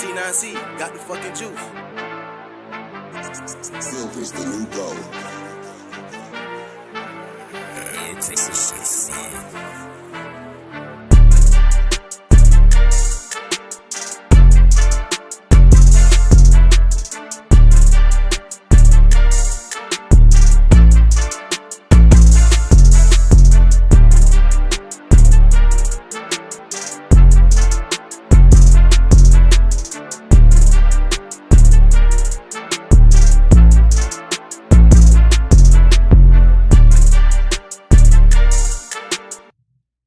C9C, got the fucking juice. Silk is the new gold. Yo, Chris, this shit fun.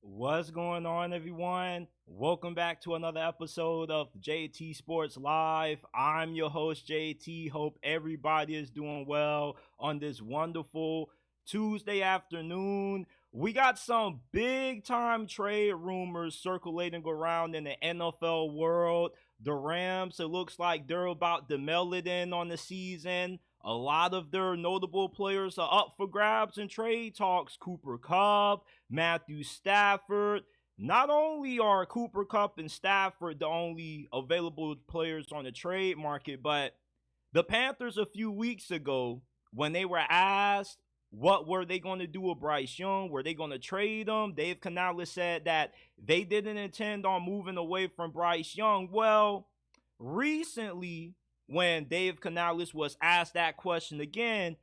What's going on, everyone? Welcome back to another episode of JT Sports Live. I'm your host, JT. Hope everybody is doing well on this wonderful Tuesday afternoon. We got some big-time trade rumors circulating around in the NFL world. The Rams, it looks like they're about to mail it in on the season. A lot of their notable players are up for grabs in trade talks. Cooper Kupp, Matthew Stafford. Not only are Cooper Kupp and Stafford the only available players on the trade market, but the Panthers a few weeks ago, when they were asked what were they going to do with Bryce Young, were they going to trade him, Dave Canales said that they didn't intend on moving away from Bryce Young. Well, recently, when Dave Canales was asked that question again,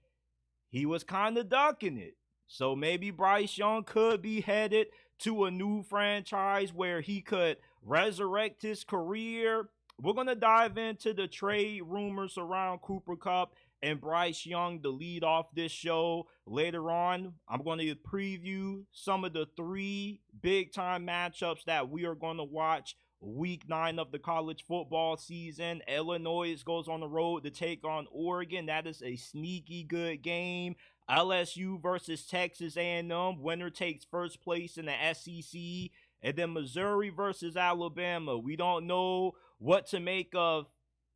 he was kind of ducking it. So maybe Bryce Young could be headed to a new franchise where he could resurrect his career. We're going to dive into the trade rumors around Cooper Kupp and Bryce Young to lead off this show. Later on, I'm going to preview some of the three big-time matchups that we are going to watch Week 9 of the college football season. Illinois goes on the road to take on Oregon. That is a sneaky good game. LSU versus Texas A&M. Winner takes first place in the SEC. And then Missouri versus Alabama. We don't know what to make of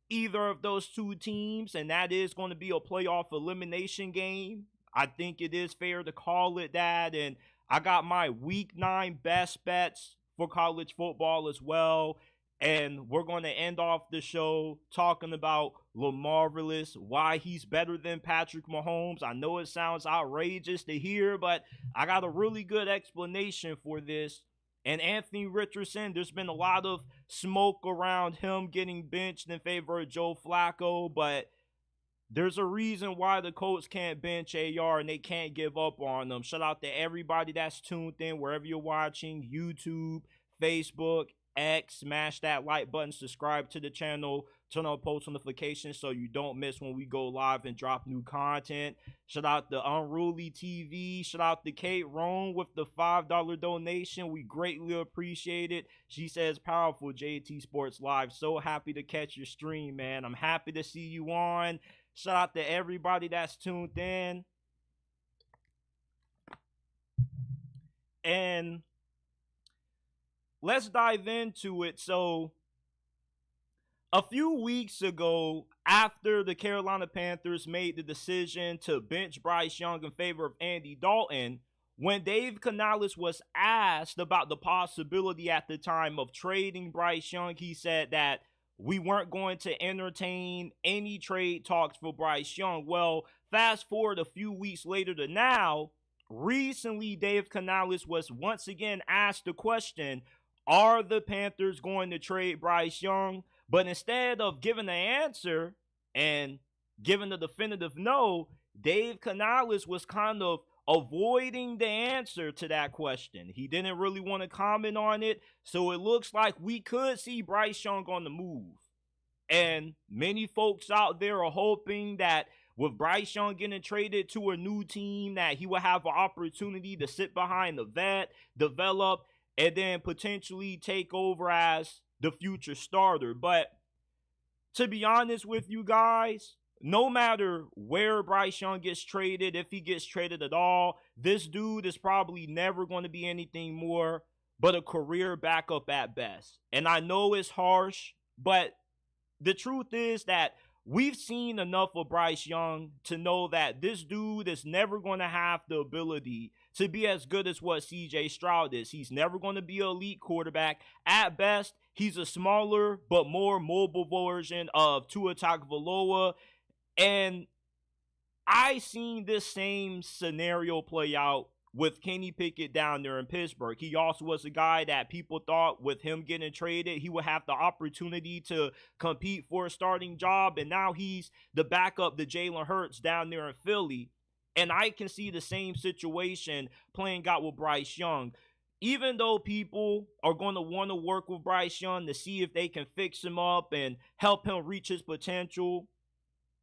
either of those two teams, and that is going to be a playoff elimination game. I think it is fair to call it that. And I got my Week 9 best bets for college football as well. And we're going to end off the show talking about Lamar Jackson, why he's better than Patrick Mahomes. I know it sounds outrageous to hear, but I got a really good explanation for this. And Anthony Richardson, there's been a lot of smoke around him getting benched in favor of Joe Flacco, but there's a reason why the Colts can't bench AR and they can't give up on them. Shout out to everybody that's tuned in wherever you're watching, YouTube, Facebook, X. Smash that like button, subscribe to the channel, turn on post notifications so you don't miss when we go live and drop new content. Shout out to Unruly TV. Shout out to Kate Rome with the $5 donation. We greatly appreciate it. She says, powerful JT Sports Live. So happy to catch your stream, man. I'm happy to see you on. Shout out to everybody that's tuned in. And let's dive into it. So, a few weeks ago, after the Carolina Panthers made the decision to bench Bryce Young in favor of Andy Dalton, when Dave Canales was asked about the possibility at the time of trading Bryce Young, he said that we weren't going to entertain any trade talks for Bryce Young. Well, fast forward a few weeks later to now, recently Dave Canales was once again asked the question, are the Panthers going to trade Bryce Young? But instead of giving the answer and giving the definitive no, Dave Canales was kind of avoiding the answer to that question. He didn't really want to comment on it. So it looks like we could see Bryce Young on the move. And many folks out there are hoping that with Bryce Young getting traded to a new team, that he will have an opportunity to sit behind the vet, develop, and then potentially take over as the future starter. But to be honest with you guys, no matter where Bryce Young gets traded, if he gets traded at all, this dude is probably never going to be anything more but a career backup at best. And I know it's harsh, but the truth is that we've seen enough of Bryce Young to know that this dude is never going to have the ability to be as good as what CJ Stroud is. He's never going to be an elite quarterback. At best, he's a smaller but more mobile version of Tua Tagovailoa. And I seen this same scenario play out with Kenny Pickett down there in Pittsburgh. He also was a guy that people thought with him getting traded, he would have the opportunity to compete for a starting job. And now he's the backup to Jalen Hurts down there in Philly. And I can see the same situation playing out with Bryce Young. Even though people are going to want to work with Bryce Young to see if they can fix him up and help him reach his potential,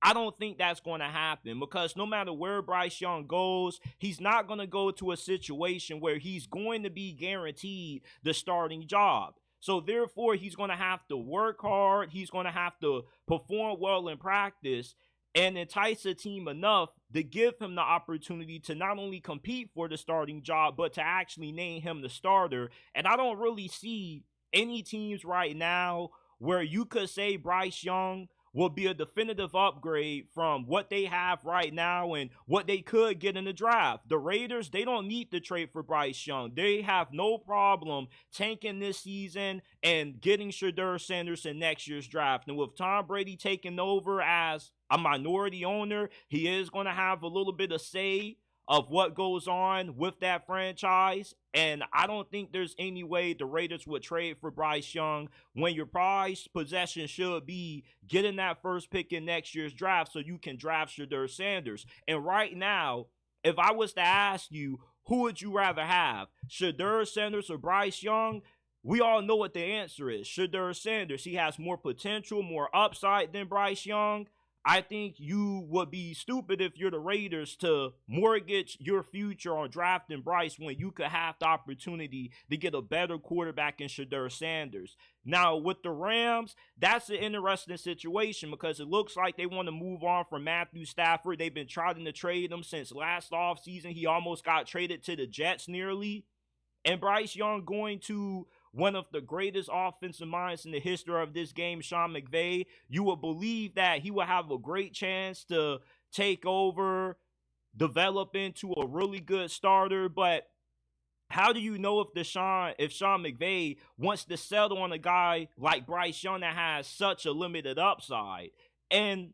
I don't think that's going to happen, because no matter where Bryce Young goes, he's not going to go to a situation where he's going to be guaranteed the starting job. So therefore, he's going to have to work hard. He's going to have to perform well in practice and entice a team enough to give him the opportunity to not only compete for the starting job, but to actually name him the starter. And I don't really see any teams right now where you could say Bryce Young will be a definitive upgrade from what they have right now and what they could get in the draft. The Raiders, they don't need to trade for Bryce Young. They have no problem tanking this season and getting Shedeur Sanders in next year's draft. And with Tom Brady taking over as a minority owner, he is going to have a little bit of say of what goes on with that franchise. And I don't think there's any way the Raiders would trade for Bryce Young when your prized possession should be getting that first pick in next year's draft so you can draft Shedeur Sanders. And right now, if I was to ask you, who would you rather have, Shedeur Sanders or Bryce Young? We all know what the answer is. Shedeur Sanders. He has more potential, more upside than Bryce Young. I think you would be stupid if you're the Raiders to mortgage your future on drafting Bryce when you could have the opportunity to get a better quarterback in Shedeur Sanders. Now, with the Rams, that's an interesting situation because it looks like they want to move on from Matthew Stafford. They've been trying to trade him since last offseason. He almost got traded to the Jets nearly. And Bryce Young going to one of the greatest offensive minds in the history of this game, Sean McVay, you would believe that he would have a great chance to take over, develop into a really good starter. But how do you know if Sean McVay wants to settle on a guy like Bryce Young that has such a limited upside? And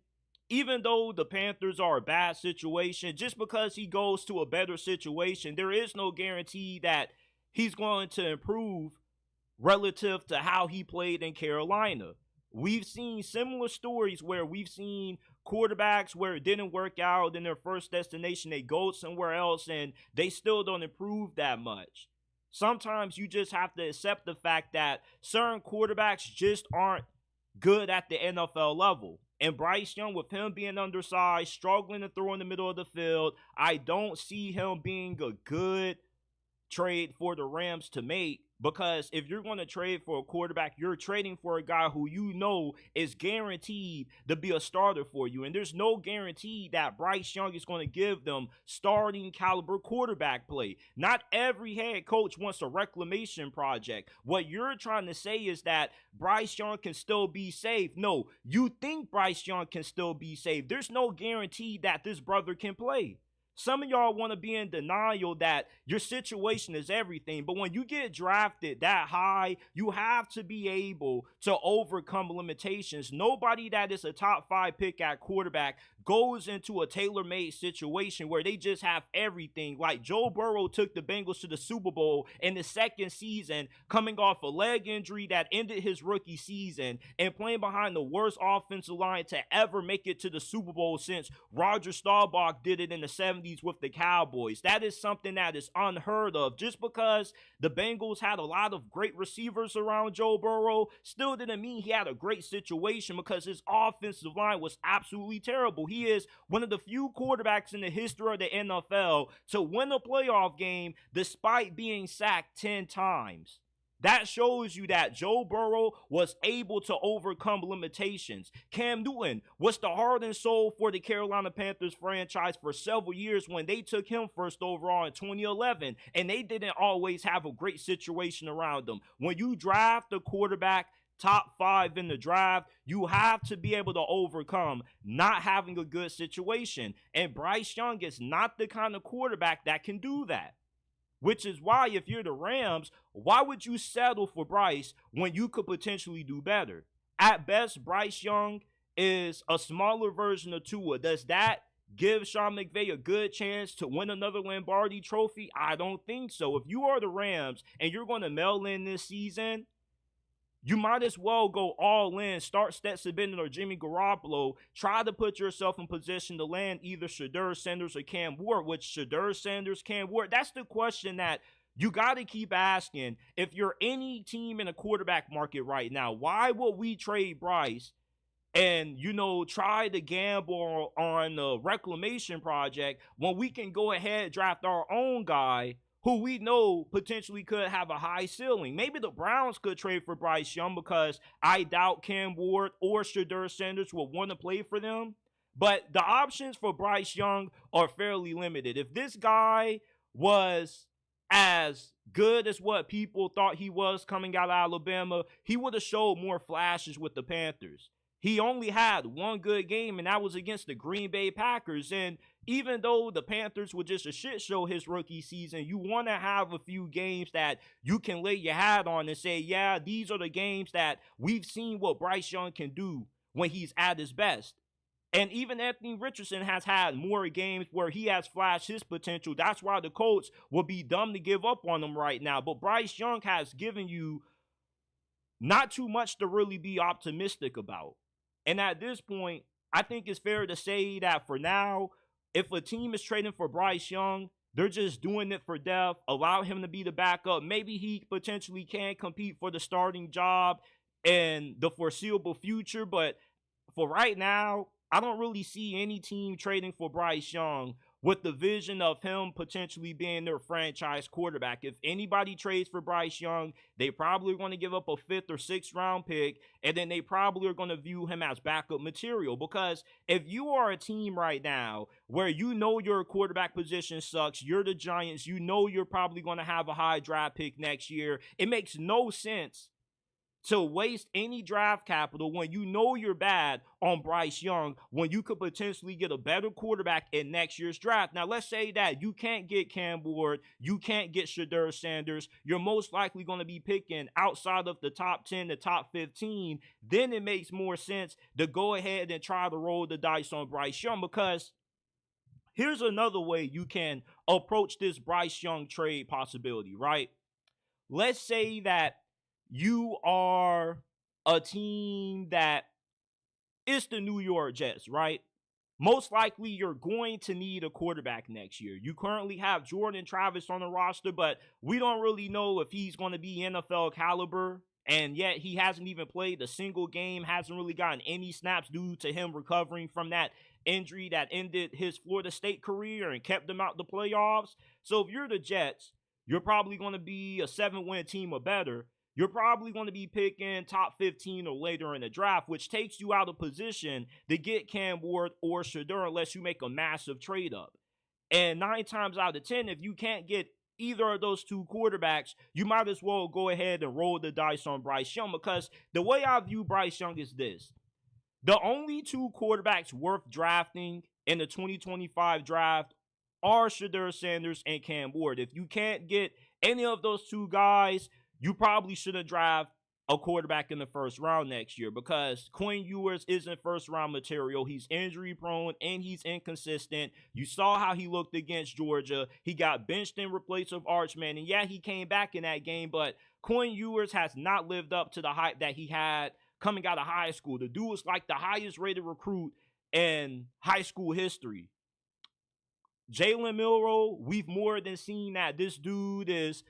even though the Panthers are a bad situation, just because he goes to a better situation, there is no guarantee that he's going to improve relative to how he played in Carolina. We've seen similar stories where we've seen quarterbacks where it didn't work out in their first destination. They go somewhere else and they still don't improve that much. Sometimes you just have to accept the fact that certain quarterbacks just aren't good at the NFL level. And Bryce Young, with him being undersized, struggling to throw in the middle of the field, I don't see him being a good trade for the Rams to make. Because if you're going to trade for a quarterback, you're trading for a guy who you know is guaranteed to be a starter for you. And there's no guarantee that Bryce Young is going to give them starting caliber quarterback play. Not every head coach wants a reclamation project. What you're trying to say is that Bryce Young can still be saved. No, you think Bryce Young can still be saved. There's no guarantee that this brother can play. Some of y'all want to be in denial that your situation is everything. But when you get drafted that high, you have to be able to overcome limitations. Nobody that is a top 5 pick at quarterback goes into a tailor-made situation where they just have everything. Like Joe Burrow took the Bengals to the Super Bowl in the second season, coming off a leg injury that ended his rookie season and playing behind the worst offensive line to ever make it to the Super Bowl since Roger Staubach did it in the 70s with the Cowboys. That is something that is unheard of. Just because the Bengals had a lot of great receivers around Joe Burrow still didn't mean he had a great situation, because his offensive line was absolutely terrible. He is one of the few quarterbacks in the history of the NFL to win a playoff game despite being sacked 10 times. That shows you that Joe Burrow was able to overcome limitations. Cam Newton was the heart and soul for the Carolina Panthers franchise for several years when they took him first overall in 2011, and they didn't always have a great situation around them. When you draft a quarterback top 5 in the draft, you have to be able to overcome not having a good situation. And Bryce Young is not the kind of quarterback that can do that. which is why if you're the Rams, why would you settle for Bryce when you could potentially do better? At best, Bryce Young is a smaller version of Tua. Does that give Sean McVay a good chance to win another Lombardi trophy? I don't think so. If you are the Rams and you're going to mail in this season, you might as well go all in, start Stetson Bennett or Jimmy Garoppolo, try to put yourself in position to land either Shedeur Sanders or Cam Ward, which Shedeur Sanders, Cam Ward, that's the question that you got to keep asking. If you're any team in a quarterback market right now, why would we trade Bryce and, try to gamble on the reclamation project when we can go ahead and draft our own guy who we know potentially could have a high ceiling? Maybe the Browns could trade for Bryce Young because I doubt Cam Ward or Shedeur Sanders will want to play for them. But the options for Bryce Young are fairly limited. If this guy was as good as what people thought he was coming out of Alabama, he would have showed more flashes with the Panthers. He only had one good game, and that was against the Green Bay Packers. And even though the Panthers were just a shit show his rookie season, you want to have a few games that you can lay your hat on and say, yeah, these are the games that we've seen what Bryce Young can do when he's at his best. And even Anthony Richardson has had more games where he has flashed his potential. That's why the Colts will be dumb to give up on him right now. But Bryce Young has given you not too much to really be optimistic about. And at this point, I think it's fair to say that for now, if a team is trading for Bryce Young, they're just doing it for depth. Allow him to be the backup. Maybe he potentially can compete for the starting job in the foreseeable future. But for right now, I don't really see any team trading for Bryce Young with the vision of him potentially being their franchise quarterback. If anybody trades for Bryce Young, they probably are going to give up a 5th or 6th round pick, and then they probably are going to view him as backup material. Because if you are a team right now where your quarterback position sucks, you're the Giants, you're probably going to have a high draft pick next year, it makes no sense to waste any draft capital when you're bad on Bryce Young, when you could potentially get a better quarterback in next year's draft. Now, let's say that you can't get Cam Ward, you can't get Shedeur Sanders, you're most likely going to be picking outside of the top 10, the top 15, then it makes more sense to go ahead and try to roll the dice on Bryce Young. Because here's another way you can approach this Bryce Young trade possibility, right? Let's say that you are a team that is the New York Jets, right? Most likely you're going to need a quarterback next year. You currently have Jordan Travis on the roster, but we don't really know if he's going to be NFL caliber. And yet he hasn't even played a single game, hasn't really gotten any snaps due to him recovering from that injury that ended his Florida State career and kept him out the playoffs. So if you're the Jets, you're probably going to be a 7-win team or better. You're probably going to be picking top 15 or later in the draft, which takes you out of position to get Cam Ward or Shedeur unless you make a massive trade up. And 9 times out of 10, if you can't get either of those two quarterbacks, you might as well go ahead and roll the dice on Bryce Young. Because the way I view Bryce Young is this: the only 2 quarterbacks worth drafting in the 2025 draft are Shedeur Sanders and Cam Ward. If you can't get any of those 2 guys, you probably shouldn't draft a quarterback in the first round next year, because Quinn Ewers isn't first round material. He's injury prone and he's inconsistent. You saw how he looked against Georgia. He got benched in replace of Archman, and yeah, he came back in that game, but Quinn Ewers has not lived up to the hype that he had coming out of high school. The dude was like the highest rated recruit in high school history. Jalen Milroe, we've more than seen that this dude is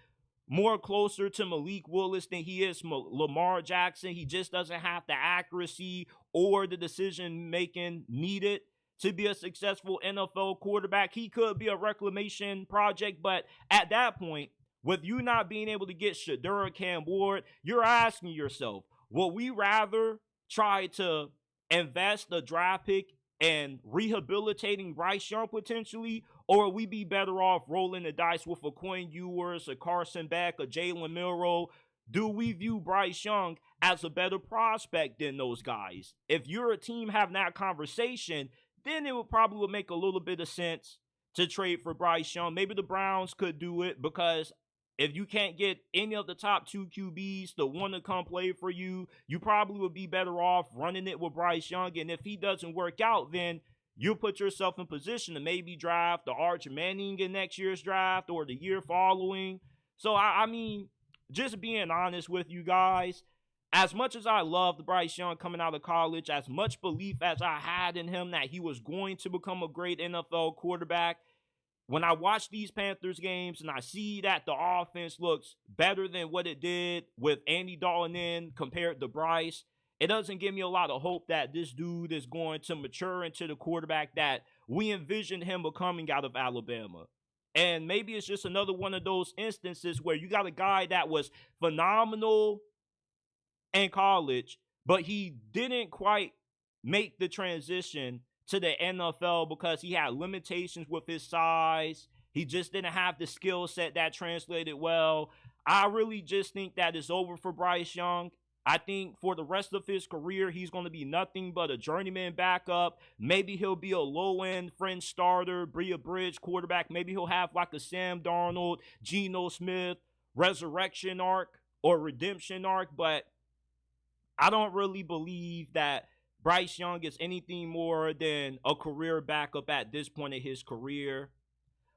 more closer to Malik Willis than he is Lamar Jackson. He just doesn't have the accuracy or the decision-making needed to be a successful NFL quarterback. He could be a reclamation project, but at that point, with you not being able to get Shedeur or Cam Ward, you're asking yourself, would we rather try to invest a draft pick and rehabilitating Bryce Young potentially, or would we be better off rolling the dice with a Quinn Ewers, a Carson Beck, a Jalen Milroe? Do we view Bryce Young as a better prospect than those guys? If you're a team having that conversation, then it would probably make a little bit of sense to trade for Bryce Young. Maybe the Browns could do it because if you can't get any of the top 2 QBs to want to come play for you, you probably would be better off running it with Bryce Young. And if he doesn't work out, then you'll put yourself in position to maybe draft the Arch Manning in next year's draft or the year following. So, I mean, just being honest with you guys, as much as I loved Bryce Young coming out of college, as much belief as I had in him that he was going to become a great NFL quarterback, when I watch these Panthers games and I see that the offense looks better than what it did with Andy Dalton in compared to Bryce, it doesn't give me a lot of hope that this dude is going to mature into the quarterback that we envisioned him becoming out of Alabama. And maybe it's just another one of those instances where you got a guy that was phenomenal in college, but he didn't quite make the transition to the NFL because he had limitations with his size. He just didn't have the skill set that translated well. I really just think that it's over for Bryce Young. I think for the rest of his career, he's going to be nothing but a journeyman backup. Maybe he'll be a low-end fringe starter, be a bridge quarterback. Maybe he'll have like a Sam Darnold, Geno Smith resurrection arc or redemption arc. But I don't really believe that Bryce Young is anything more than a career backup at this point in his career.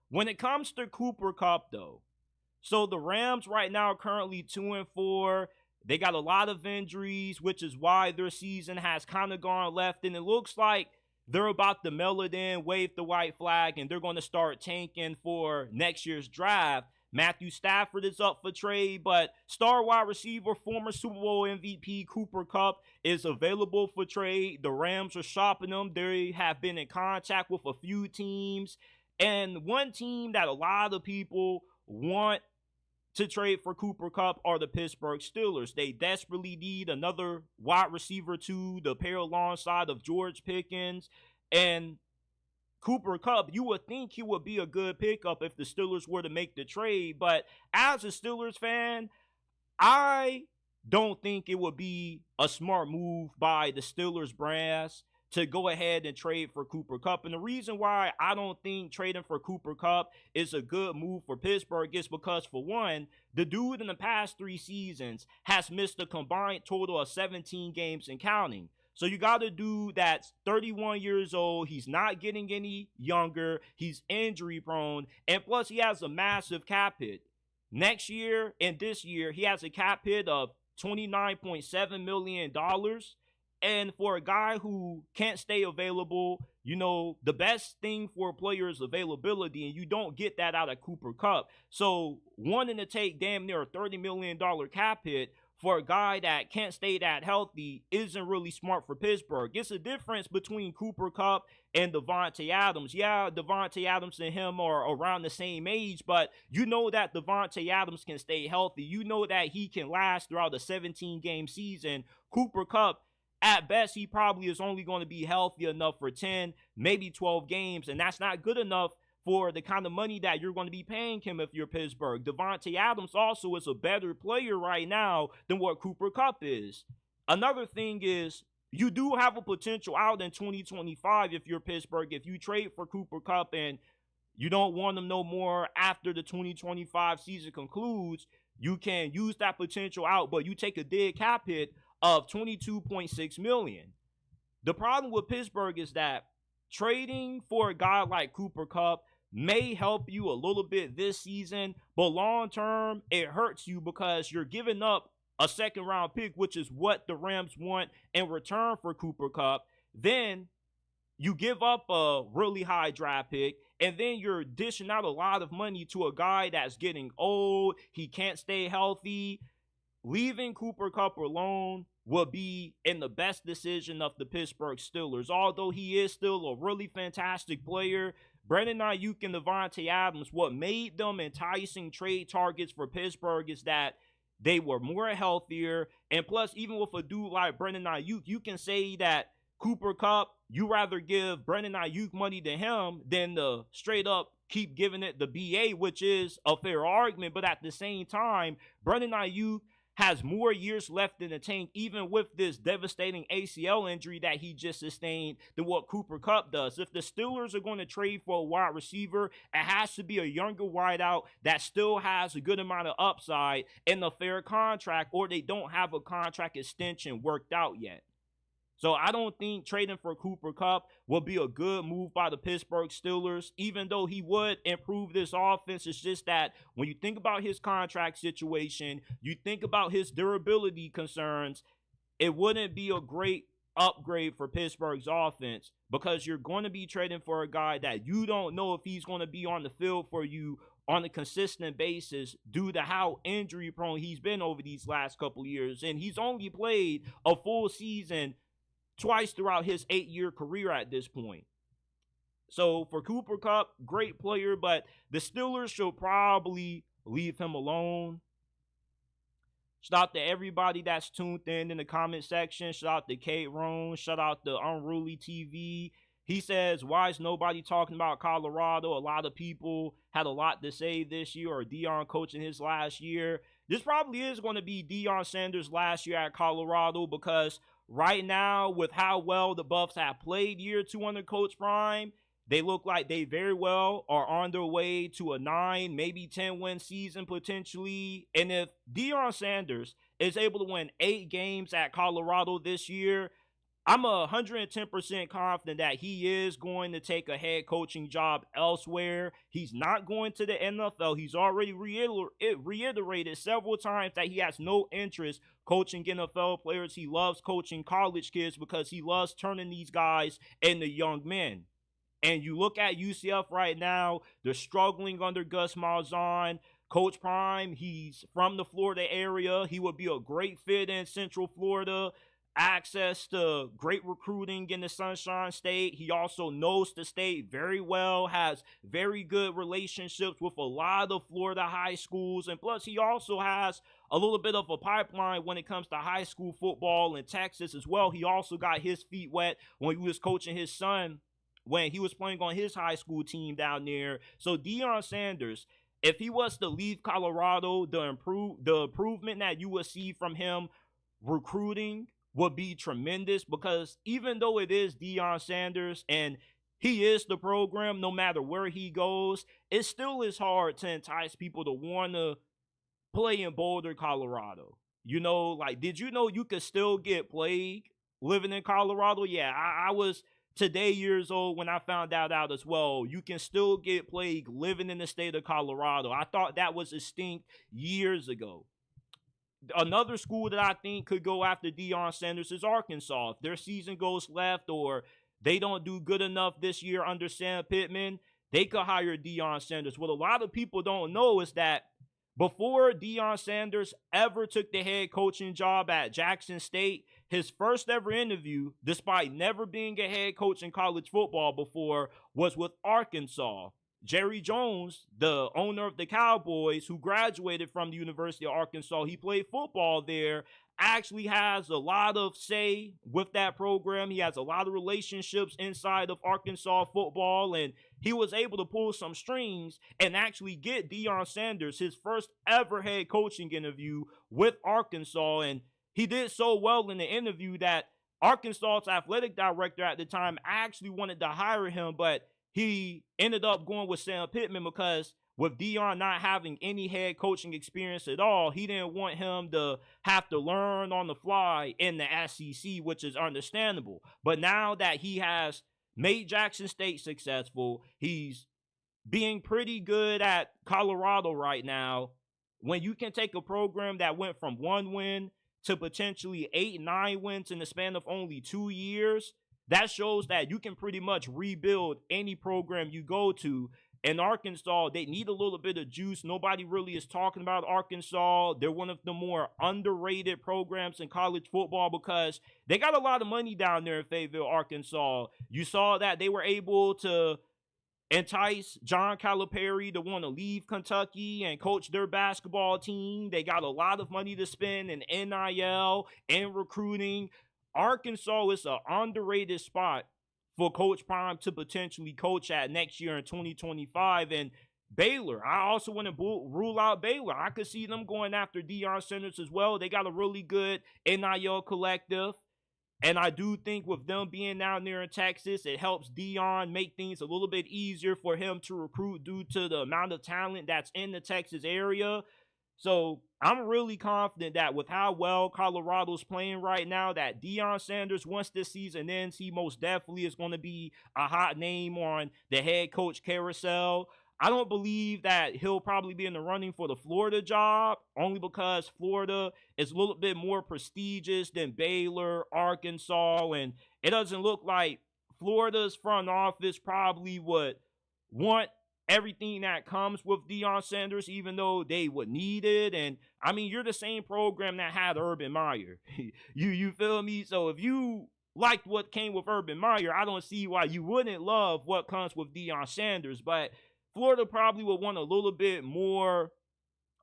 When it comes to Cooper Kupp, though, so the Rams right now are currently 2-4. They got a lot of injuries, which is why their season has kind of gone left. And it looks like they're about to mail it in, wave the white flag, and they're going to start tanking for next year's draft. Matthew Stafford is up for trade, but star wide receiver, former Super Bowl MVP Cooper Kupp is available for trade. The Rams are shopping him. They have been in contact with a few teams. And one team that a lot of people want to trade for Cooper Kupp are the Pittsburgh Steelers. They desperately need another wide receiver to pair alongside of George Pickens. And Cooper Kupp, you would think he would be a good pickup if the Steelers were to make the trade. But as a Steelers fan, I don't think it would be a smart move by the Steelers brass to go ahead and trade for Cooper Kupp. And the reason why I don't think trading for Cooper Kupp is a good move for Pittsburgh is because, for one, the dude in the past 3 seasons has missed a combined total of 17 games and counting. So you got a dude that's 31 years old. He's not getting any younger. He's injury prone. And plus, he has a massive cap hit. Next year and this year, he has a cap hit of $29.7 million. And for a guy who can't stay available, you know, the best thing for a player is availability, and you don't get that out of Cooper Kupp. So wanting to take damn near a $30 million cap hit for a guy that can't stay that healthy isn't really smart for Pittsburgh. It's a difference between Cooper Kupp and Davante Adams. Yeah, Davante Adams and him are around the same age, but you know that Davante Adams can stay healthy. You know that he can last throughout a 17-game season. Cooper Kupp, at best, he probably is only going to be healthy enough for 10, maybe 12 games, and that's not good enough for the kind of money that you're going to be paying him if you're Pittsburgh. Davante Adams also is a better player right now than what Cooper Kupp is. Another thing is, you do have a potential out in 2025 if you're Pittsburgh. If you trade for Cooper Kupp and you don't want him no more after the 2025 season concludes, you can use that potential out, but you take a dead cap hit of $22.6 million. The problem with Pittsburgh is that trading for a guy like Cooper Kupp may help you a little bit this season, but long term, it hurts you because you're giving up a second-round pick, which is what the Rams want in return for Cooper Kupp. Then you give up a really high draft pick, and then you're dishing out a lot of money to a guy that's getting old. He can't stay healthy. Leaving Cooper Kupp alone will be in the best decision of the Pittsburgh Steelers. Although he is still a really fantastic player, Brandon Ayuk and Davante Adams, what made them enticing trade targets for Pittsburgh is that they were more healthier. And plus, even with a dude like Brandon Ayuk, you can say that Cooper Kupp, you rather give Brandon Ayuk money to him than to straight up keep giving it the BA, which is a fair argument. But at the same time, Brandon Ayuk has more years left in the tank, even with this devastating ACL injury that he just sustained, than what Cooper Kupp does. If the Steelers are going to trade for a wide receiver, it has to be a younger wideout that still has a good amount of upside and a fair contract, or they don't have a contract extension worked out yet. So I don't think trading for Cooper Kupp will be a good move by the Pittsburgh Steelers, even though he would improve this offense. It's just that when you think about his contract situation, you think about his durability concerns, it wouldn't be a great upgrade for Pittsburgh's offense, because you're going to be trading for a guy that you don't know if he's going to be on the field for you on a consistent basis due to how injury prone he's been over these last couple of years. And he's only played a full season twice throughout his 8-year career at this point. So for Cooper Kupp, great player, but the Steelers should probably leave him alone. Shout out to everybody that's tuned in the comment section. Shout out to Kate Roan. Shout out to Unruly TV. He says, why is nobody talking about Colorado? A lot of people had a lot to say this year, or Deion coaching his last year. This probably is going to be Deion Sanders' last year at Colorado, because right now, with how well the Buffs have played year 2 under Coach Prime, they look like they very well are on their way to a 9, maybe 10-win season potentially. And if Deion Sanders is able to win 8 games at Colorado this year, I'm 110% confident that he is going to take a head coaching job elsewhere. He's not going to the NFL. He's already reiterated several times that he has no interest coaching NFL players. He loves coaching college kids because he loves turning these guys into young men. And you look at UCF right now, they're struggling under Gus Malzahn. Coach Prime, he's from the Florida area. He would be a great fit in Central Florida. Access to great recruiting in the Sunshine State. He also knows the state very well, has very good relationships with a lot of Florida high schools, and plus he also has a little bit of a pipeline when it comes to high school football in Texas as well. He also got his feet wet when he was coaching his son when he was playing on his high school team down there. So Deion Sanders, if he was to leave Colorado, the improvement that you would see from him recruiting would be tremendous, because even though it is Deion Sanders and he is the program, no matter where he goes, it still is hard to entice people to want to play in Boulder, Colorado. You know, like, did you know you could still get plague living in Colorado? Yeah, I was today years old when I found that out as well. You can still get plague living in the state of Colorado. I thought that was extinct years ago. Another school that I think could go after Deion Sanders is Arkansas. If their season goes left or they don't do good enough this year under Sam Pittman, they could hire Deion Sanders. What a lot of people don't know is that before Deion Sanders ever took the head coaching job at Jackson State, his first ever interview, despite never being a head coach in college football before, was with Arkansas. Jerry Jones, the owner of the Cowboys, who graduated from the University of Arkansas, he played football there, actually has a lot of say with that program. He has a lot of relationships inside of Arkansas football, and he was able to pull some strings and actually get Deion Sanders his first ever head coaching interview with Arkansas. And he did so well in the interview that Arkansas's athletic director at the time actually wanted to hire him, but he ended up going with Sam Pittman, because with Deion not having any head coaching experience at all, he didn't want him to have to learn on the fly in the SEC, which is understandable. But now that he has made Jackson State successful, he's being pretty good at Colorado right now. When you can take a program that went from 1 win to potentially 8, 9 wins in the span of only 2 years, that shows that you can pretty much rebuild any program you go to. In Arkansas, they need a little bit of juice. Nobody really is talking about Arkansas. They're one of the more underrated programs in college football because they got a lot of money down there in Fayetteville, Arkansas. You saw that they were able to entice John Calipari to want to leave Kentucky and coach their basketball team. They got a lot of money to spend in NIL and recruiting. Arkansas is an underrated spot for Coach Prime to potentially coach at next year in 2025. And Baylor. I also want to rule out Baylor. I could see them going after Deion Sanders as well. They got a really good NIL collective. And I do think with them being down there in Texas, it helps Deion make things a little bit easier for him to recruit due to the amount of talent that's in the Texas area. So I'm really confident that with how well Colorado's playing right now, that Deion Sanders, once this season ends, he most definitely is going to be a hot name on the head coach carousel. I don't believe that he'll probably be in the running for the Florida job, only because Florida is a little bit more prestigious than Baylor, Arkansas, and it doesn't look like Florida's front office probably would want everything that comes with Deion Sanders, even though they would need it. And I mean, you're the same program that had Urban Meyer. you feel me? So if you liked what came with Urban Meyer, I don't see why you wouldn't love what comes with Deion Sanders. But Florida probably would want a little bit more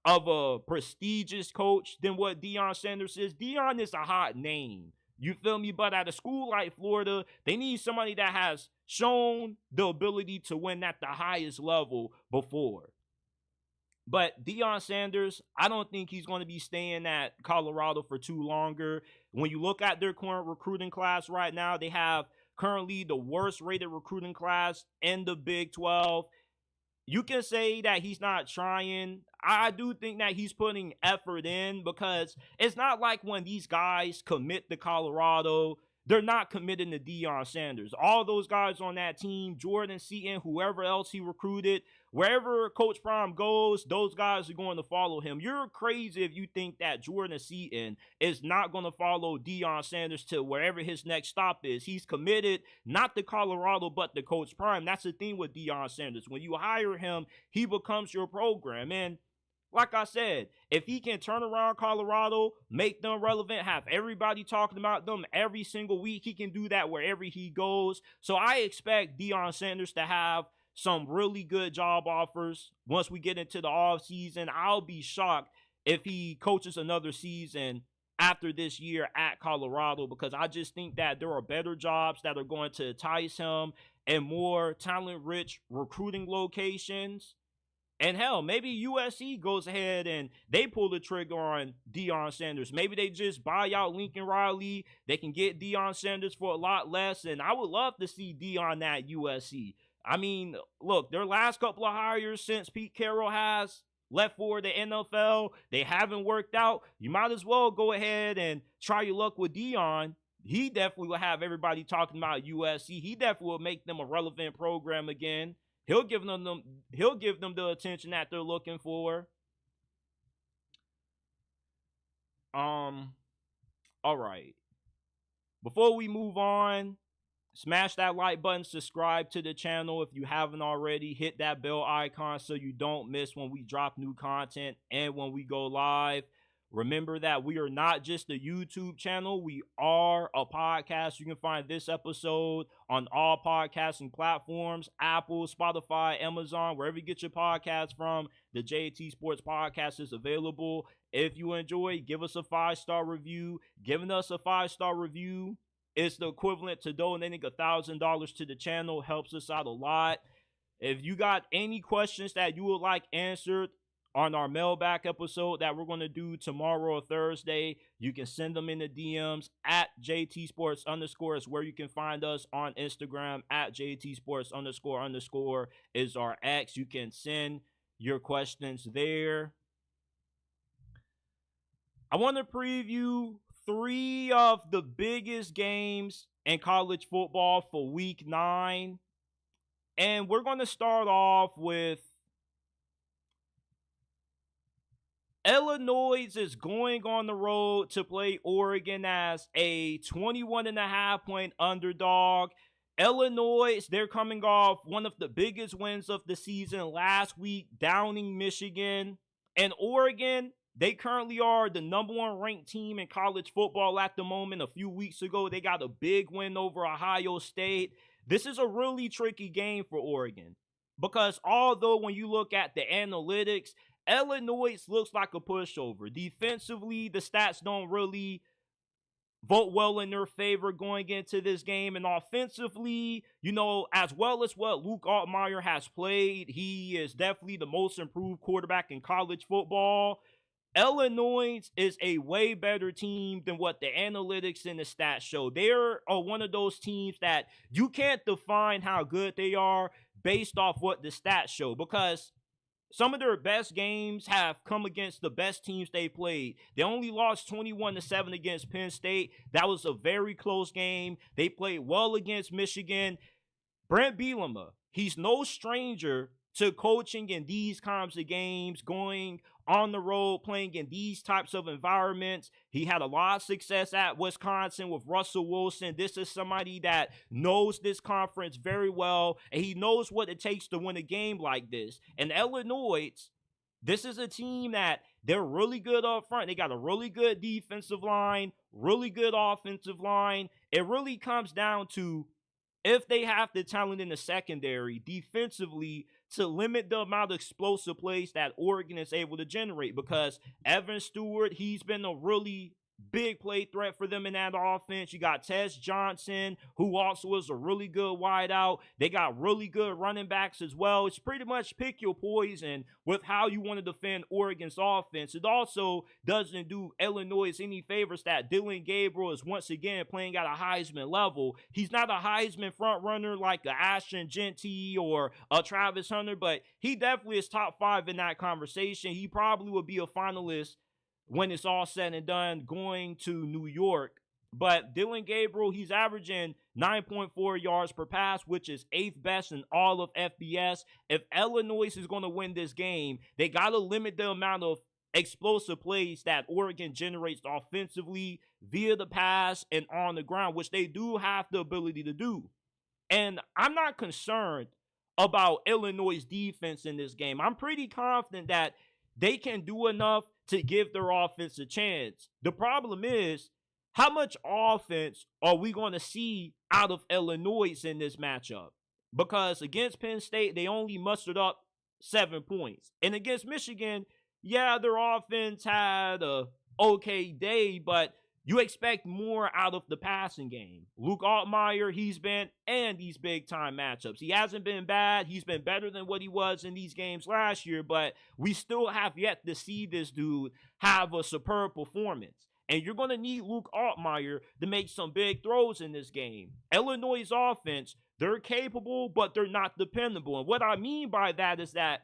of a prestigious coach than what Deion Sanders is. Deion is a hot name. You feel me? But at a school like Florida, they need somebody that has shown the ability to win at the highest level before. But Deion Sanders, I don't think he's going to be staying at Colorado for too longer. When you look at their current recruiting class right now, they have currently the worst rated recruiting class in the Big 12. You can say that he's not trying. I do think that he's putting effort in, because it's not like when these guys commit to Colorado, they're not committing to Deion Sanders. All those guys on that team, Jordan Seaton, whoever else he recruited, wherever Coach Prime goes, those guys are going to follow him. You're crazy if you think that Jordan Seaton is not going to follow Deion Sanders to wherever his next stop is. He's committed not to Colorado, but to Coach Prime. That's the thing with Deion Sanders. When you hire him, he becomes your program. And like I said, if he can turn around Colorado, make them relevant, have everybody talking about them every single week, he can do that wherever he goes. So I expect Deion Sanders to have some really good job offers once we get into the offseason. I'll be shocked if he coaches another season after this year at Colorado, because I just think that there are better jobs that are going to entice him and more talent-rich recruiting locations. And hell, maybe USC goes ahead and they pull the trigger on Deion Sanders. Maybe they just buy out Lincoln Riley. They can get Deion Sanders for a lot less. And I would love to see Deion at USC. I mean, look, their last couple of hires since Pete Carroll has left for the NFL, they haven't worked out. You might as well go ahead and try your luck with Deion. He definitely will have everybody talking about USC. He definitely will make them a relevant program again. He'll give them the attention that they're looking for. All right. Before we move on, smash that like button, subscribe to the channel if you haven't already. Hit that bell icon so you don't miss when we drop new content and when we go live. Remember that we are not just a YouTube channel. We are a podcast. You can find this episode on all podcasting platforms: Apple, Spotify, Amazon, wherever you get your podcasts from. The JT Sports Podcast is available. If you enjoy, give us a 5-star review. Giving us a 5-star review is the equivalent to donating $1,000 to the channel. Helps us out a lot. If you got any questions that you would like answered on our mailbag episode that we're going to do tomorrow or Thursday, you can send them in the DMs at JT Sports _ is where you can find us on Instagram. At JT Sports _ is our X. You can send your questions there. I want to preview 3 of the biggest games in college football for week 9. And we're going to start off with Illinois is going on the road to play Oregon as a 21.5-point underdog. Illinois, they're coming off one of the biggest wins of the season last week, downing Michigan. And Oregon, they currently are the number 1 ranked team in college football at the moment. A few weeks ago, they got a big win over Ohio State. This is a really tricky game for Oregon, because although when you look at the analytics, Illinois looks like a pushover. Defensively, the stats don't really vote well in their favor going into this game. And offensively, as well as what Luke Altmaier has played, he is definitely the most improved quarterback in college football. Illinois is a way better team than what the analytics and the stats show. They're one of those teams that you can't define how good they are based off what the stats show, because some of their best games have come against the best teams they played. They only lost 21-7 against Penn State. That was a very close game. They played well against Michigan. Brent Bielema, he's no stranger to coaching in these kinds of games, going on the road, playing in these types of environments. He had a lot of success at Wisconsin with Russell Wilson. This is somebody that knows this conference very well, and he knows what it takes to win a game like this. And Illinois, this is a team that they're really good up front. They got a really good defensive line, really good offensive line. It really comes down to if they have the talent in the secondary defensively to limit the amount of explosive plays that Oregon is able to generate, because Evan Stewart, he's been a really big play threat for them in that offense. You got Tess Johnson, who also is a really good wideout. They got really good running backs as well. It's pretty much pick your poison with how you want to defend Oregon's offense. It also doesn't do Illinois any favors that Dylan Gabriel is once again playing at a Heisman level. He's not a Heisman front runner like a Ashton Genty or a Travis Hunter, but he definitely is top 5 in that conversation. He probably would be a finalist when it's all said and done going to New York. But Dylan Gabriel, he's averaging 9.4 yards per pass, which is 8th best in all of FBS. If Illinois is going to win this game, they got to limit the amount of explosive plays that Oregon generates offensively via the pass and on the ground, which they do have the ability to do. And I'm not concerned about Illinois' defense in this game. I'm pretty confident that they can do enough to give their offense a chance. The problem is, how much offense are we going to see out of Illinois in this matchup? Because against Penn State, they only mustered up 7 points. And against Michigan, yeah, their offense had a okay day, but you expect more out of the passing game. Luke Altmaier, he's been in these big-time matchups. He hasn't been bad. He's been better than what he was in these games last year, but we still have yet to see this dude have a superb performance. And you're going to need Luke Altmaier to make some big throws in this game. Illinois' offense, they're capable, but they're not dependable. And what I mean by that is that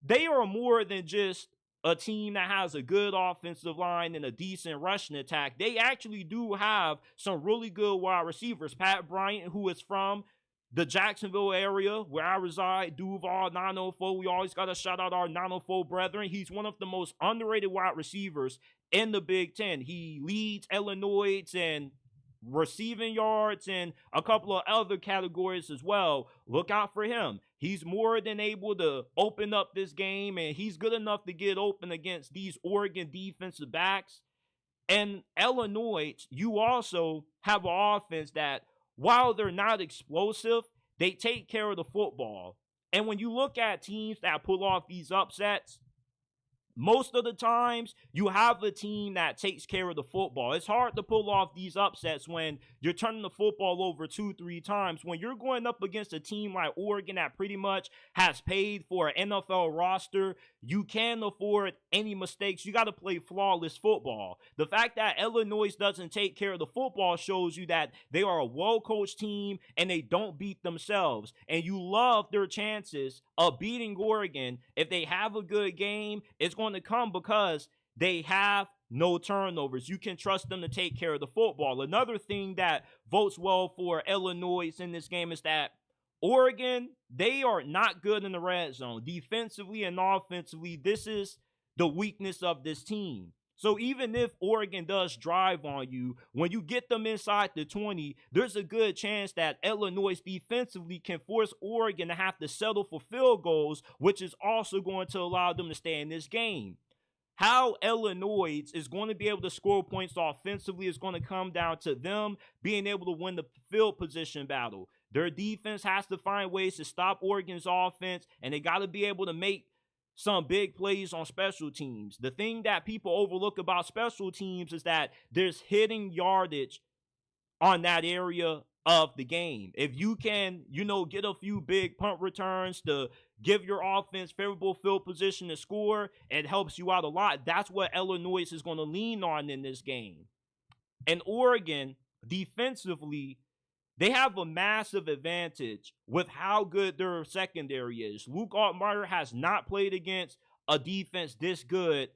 they are more than just a team that has a good offensive line and a decent rushing attack. They actually do have some really good wide receivers. Pat Bryant, who is from the Jacksonville area where I reside, Duval, 904. We always got to shout out our 904 brethren. He's one of the most underrated wide receivers in the Big Ten. He leads Illinois in receiving yards and a couple of other categories as well. Look out for him. He's more than able to open up this game, and he's good enough to get open against these Oregon defensive backs. And Illinois, you also have an offense that, while they're not explosive, they take care of the football. And when you look at teams that pull off these upsets, most of the times, you have a team that takes care of the football. It's hard to pull off these upsets when you're turning the football over 2-3 times. When you're going up against a team like Oregon that pretty much has paid for an NFL roster, you can't afford any mistakes. You got to play flawless football. The fact that Illinois doesn't take care of the football shows you that they are a well-coached team and they don't beat themselves. And you love their chances of beating Oregon. If they have a good game, it's going to come because they have no turnovers. You can trust them to take care of the football. Another thing that votes well for Illinois in this game is that Oregon, they are not good in the red zone. Defensively and offensively, this is the weakness of this team. So even if Oregon does drive on you, when you get them inside the 20, there's a good chance that Illinois defensively can force Oregon to have to settle for field goals, which is also going to allow them to stay in this game. How Illinois is going to be able to score points offensively is going to come down to them being able to win the field position battle. Their defense has to find ways to stop Oregon's offense, and they got to be able to make some big plays on special teams. The thing that people overlook about special teams is that there's hidden yardage on that area of the game. If you can, get a few big punt returns to give your offense favorable field position to score, it helps you out a lot. That's what Illinois is going to lean on in this game. And Oregon, defensively, they have a massive advantage with how good their secondary is. Luke Altmaier has not played against a defense this good.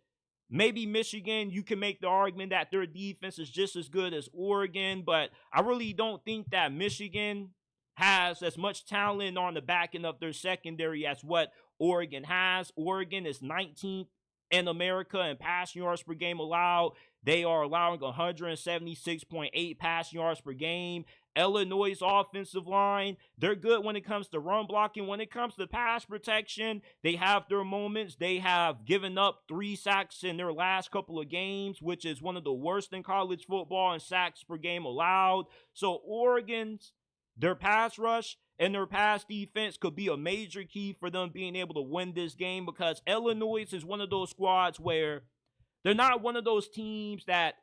Maybe Michigan, you can make the argument that their defense is just as good as Oregon, but I really don't think that Michigan has as much talent on the back end of their secondary as what Oregon has. Oregon is 19th in America in passing yards per game allowed. They are allowing 176.8 passing yards per game. Illinois' offensive line, they're good when it comes to run blocking. When it comes to pass protection, they have their moments. They have given up 3 sacks in their last couple of games, which is one of the worst in college football in sacks per game allowed. So their pass rush and their pass defense could be a major key for them being able to win this game, because Illinois is one of those squads where they're not one of those teams that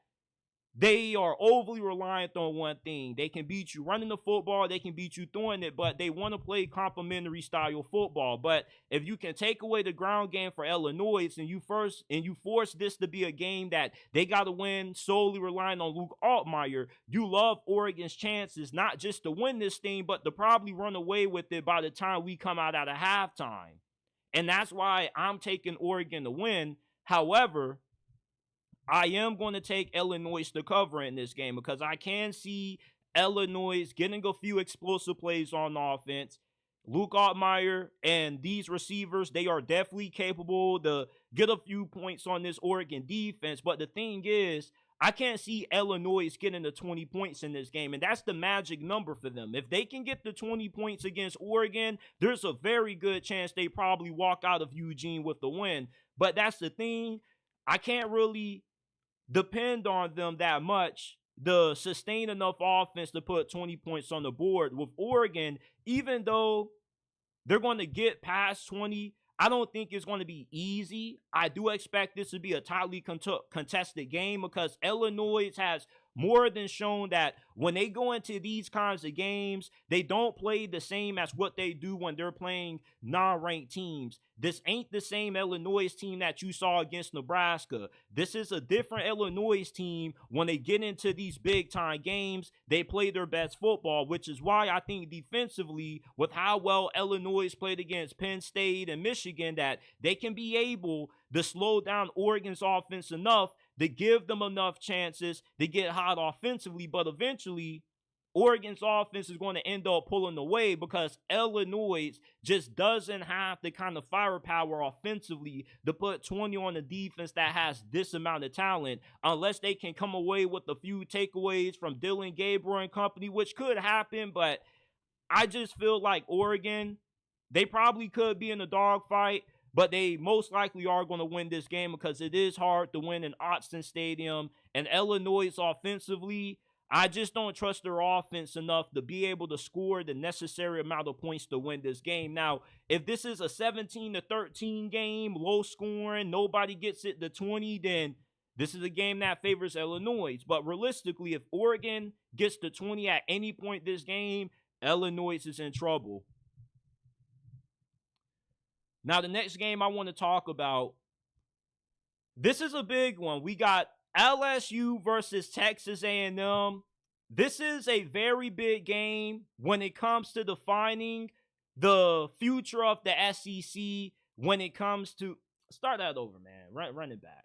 they are overly reliant on one thing. They can beat you running the football, they can beat you throwing it, but they want to play complementary style football. But if you can take away the ground game for Illinois and you force this to be a game that they got to win solely relying on Luke Altmaier, you love Oregon's chances not just to win this thing, but to probably run away with it by the time we come out at a halftime. And that's why I'm taking Oregon to win. However, I am going to take Illinois to cover in this game because I can see Illinois getting a few explosive plays on offense. Luke Altmaier and these receivers, they are definitely capable to get a few points on this Oregon defense. But the thing is, I can't see Illinois getting the 20 points in this game, and that's the magic number for them. If they can get the 20 points against Oregon, there's a very good chance they probably walk out of Eugene with the win. But that's the thing. I can't really depend on them that much to sustain enough offense to put 20 points on the board. With Oregon, even though they're going to get past 20, I don't think it's going to be easy. I do expect this to be a tightly contested game because Illinois has more than shown that when they go into these kinds of games, they don't play the same as what they do when they're playing non-ranked teams. This ain't the same Illinois team that you saw against Nebraska. This is a different Illinois team. When they get into these big-time games, they play their best football, which is why I think defensively, with how well Illinois played against Penn State and Michigan, that they can be able to slow down Oregon's offense enough to give them enough chances to get hot offensively. But eventually, Oregon's offense is going to end up pulling away because Illinois just doesn't have the kind of firepower offensively to put 20 on a defense that has this amount of talent, unless they can come away with a few takeaways from Dylan Gabriel and company, which could happen. But I just feel like Oregon, they probably could be in a dogfight, but they most likely are going to win this game because it is hard to win in Autzen Stadium. And Illinois offensively, I just don't trust their offense enough to be able to score the necessary amount of points to win this game. Now, if this is a 17-13 game, low scoring, nobody gets it to 20, then this is a game that favors Illinois. But realistically, if Oregon gets to 20 at any point this game, Illinois is in trouble. Now, the next game I want to talk about, this is a big one. We got LSU versus Texas A&M. This is a very big game when it comes to defining the future of the SEC. When it comes to start that over, man. Run it back.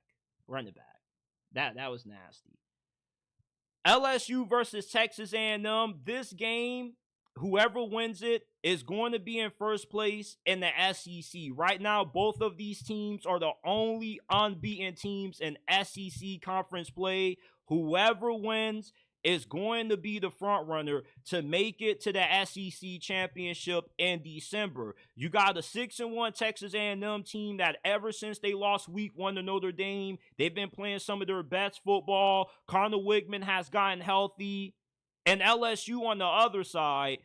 That was nasty. LSU versus Texas A&M. This game, whoever wins it is going to be in first place in the SEC. Right now, both of these teams are the only unbeaten teams in SEC conference play. Whoever wins is going to be the front runner to make it to the SEC championship in December. You got a 6-1 Texas A&M team that ever since they lost week 1 to Notre Dame, they've been playing some of their best football. Connor Wigman has gotten healthy. And LSU on the other side,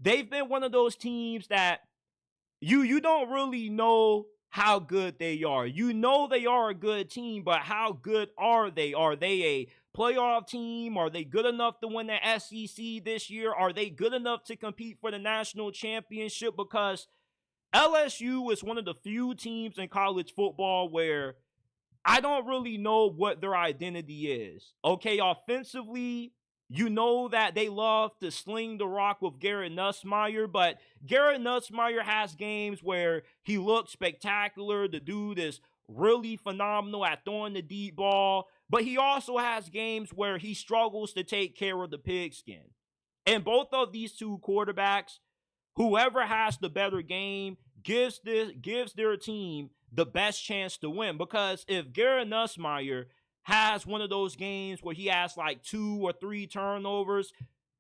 they've been one of those teams that you don't really know how good they are. You know they are a good team, but how good are they? Are they a playoff team? Are they good enough to win the SEC this year? Are they good enough to compete for the national championship? Because LSU is one of the few teams in college football where I don't really know what their identity is. Okay, offensively, you know that they love to sling the rock with Garrett Nussmeier, but Garrett Nussmeier has games where he looks spectacular. The dude is really phenomenal at throwing the deep ball, but he also has games where he struggles to take care of the pigskin. And both of these two quarterbacks, whoever has the better game gives their team the best chance to win. Because if Garrett Nussmeier has one of those games where he has like 2 or 3 turnovers,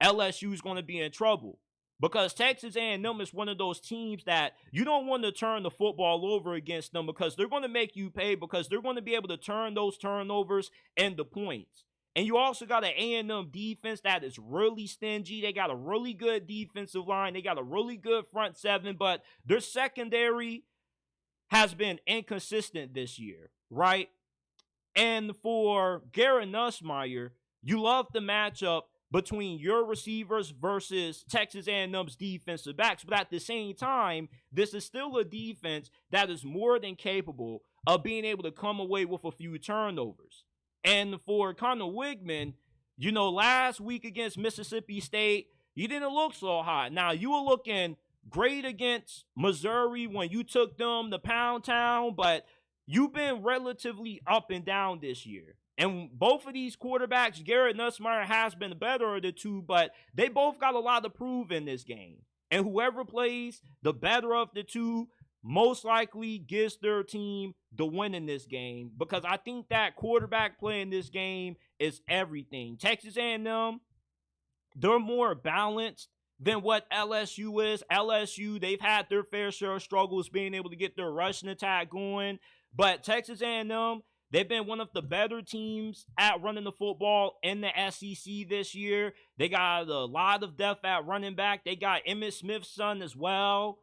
LSU is going to be in trouble. Because Texas A&M is one of those teams that you don't want to turn the football over against them, because they're going to make you pay, because they're going to be able to turn those turnovers into points. And you also got an A&M defense that is really stingy. They got a really good defensive line. They got a really good front seven, but their secondary has been inconsistent this year, right? And for Garrett Nussmeier, you love the matchup between your receivers versus Texas A&M's defensive backs. But at the same time, this is still a defense that is more than capable of being able to come away with a few turnovers. And for Connor Wigman, you know, last week against Mississippi State, you didn't look so hot. Now, you were looking great against Missouri when you took them to Pound Town, but you've been relatively up and down this year. And both of these quarterbacks, Garrett Nussmeier has been the better of the two, but they both got a lot to prove in this game. And whoever plays the better of the two most likely gives their team the win in this game, because I think that quarterback play in this game is everything. Texas A&M, they're more balanced than what LSU is. LSU, they've had their fair share of struggles being able to get their rushing attack going, but Texas A&M, they've been one of the better teams at running the football in the SEC this year. They got a lot of depth at running back. They got Emmitt Smith's son as well.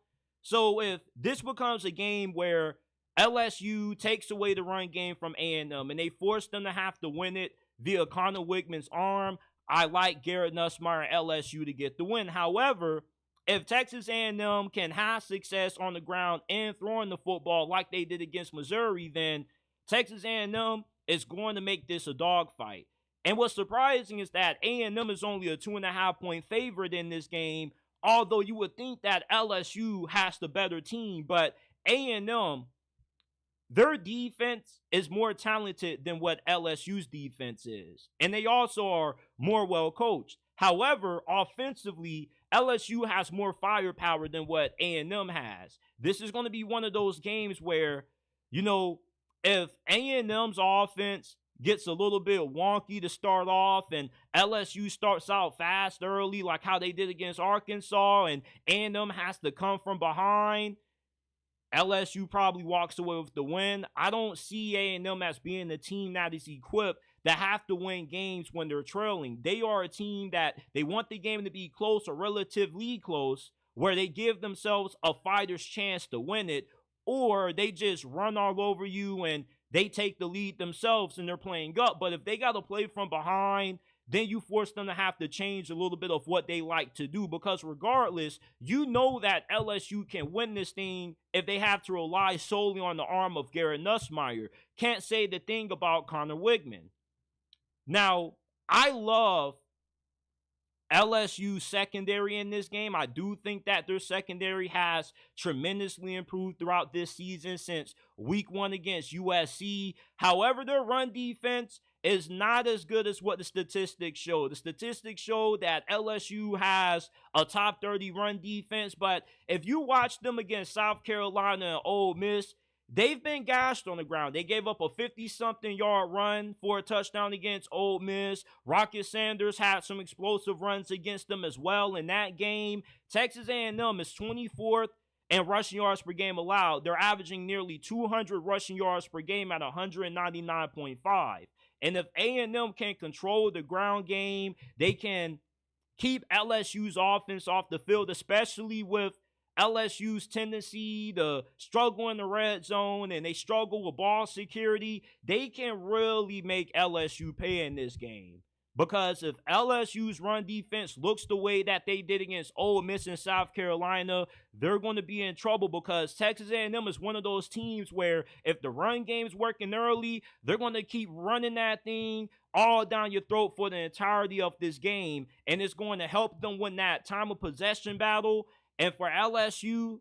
So if this becomes a game where LSU takes away the run game from A&M and they force them to have to win it via Connor Wigman's arm, I like Garrett Nussmeier and LSU to get the win. However, if Texas A&M can have success on the ground and throwing the football like they did against Missouri, then Texas A&M is going to make this a dogfight. And what's surprising is that A&M is only a 2.5-point favorite in this game, although you would think that LSU has the better team. But A&M, their defense is more talented than what LSU's defense is. And they also are more well coached. However, offensively, LSU has more firepower than what A&M has. This is going to be one of those games where, you know, if A&M's offense gets a little bit wonky to start off and LSU starts out fast early like how they did against Arkansas, and A&M has to come from behind, LSU probably walks away with the win. I don't see A&M as being a team that is equipped that have to win games when they're trailing. They are a team that they want the game to be close or relatively close, where they give themselves a fighter's chance to win it, or they just run all over you and they take the lead themselves and they're playing up. But if they got to play from behind, then you force them to have to change a little bit of what they like to do, because regardless, you know that LSU can win this thing if they have to rely solely on the arm of Garrett Nussmeier. Can't say the thing about Connor Wigman. Now, I love LSU secondary in this game. I do think that their secondary has tremendously improved throughout this season since week 1 against USC. However, their run defense is not as good as what the statistics show. The statistics show that LSU has a top 30 run defense, but if you watch them against South Carolina and Ole Miss, they've been gashed on the ground. They gave up a 50-something yard run for a touchdown against Ole Miss. Rocket Sanders had some explosive runs against them as well in that game. Texas A&M is 24th in rushing yards per game allowed. They're averaging nearly 200 rushing yards per game at 199.5. And if A&M can control the ground game, they can keep LSU's offense off the field, especially with LSU's tendency to struggle in the red zone and they struggle with ball security, they can really make LSU pay in this game. Because if LSU's run defense looks the way that they did against Ole Miss in South Carolina, they're going to be in trouble because Texas A&M is one of those teams where if the run game's working early, they're going to keep running that thing all down your throat for the entirety of this game, and it's going to help them win that time of possession battle. And for LSU,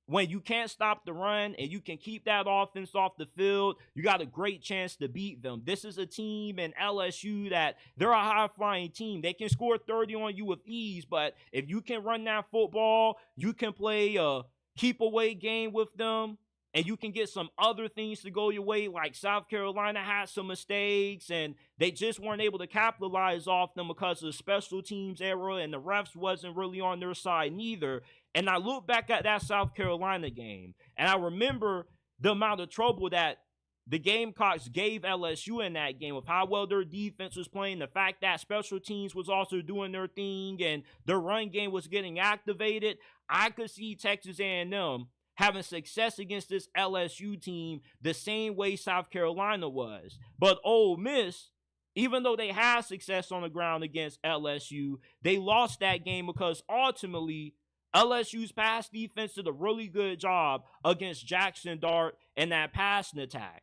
when you can't stop the run and you can keep that offense off the field, you got a great chance to beat them. This is a team in LSU that they're a high-flying team. They can score 30 on you with ease, but if you can run that football, you can play a keep-away game with them, and you can get some other things to go your way, like South Carolina had some mistakes, and they just weren't able to capitalize off them because of the special teams era, and the refs wasn't really on their side neither. And I look back at that South Carolina game, and I remember the amount of trouble that the Gamecocks gave LSU in that game, of how well their defense was playing, the fact that special teams was also doing their thing, and their run game was getting activated. I could see Texas A&M having success against this LSU team the same way South Carolina was. But Ole Miss, even though they had success on the ground against LSU, they lost that game because ultimately LSU's pass defense did a really good job against Jackson Dart and that passing attack.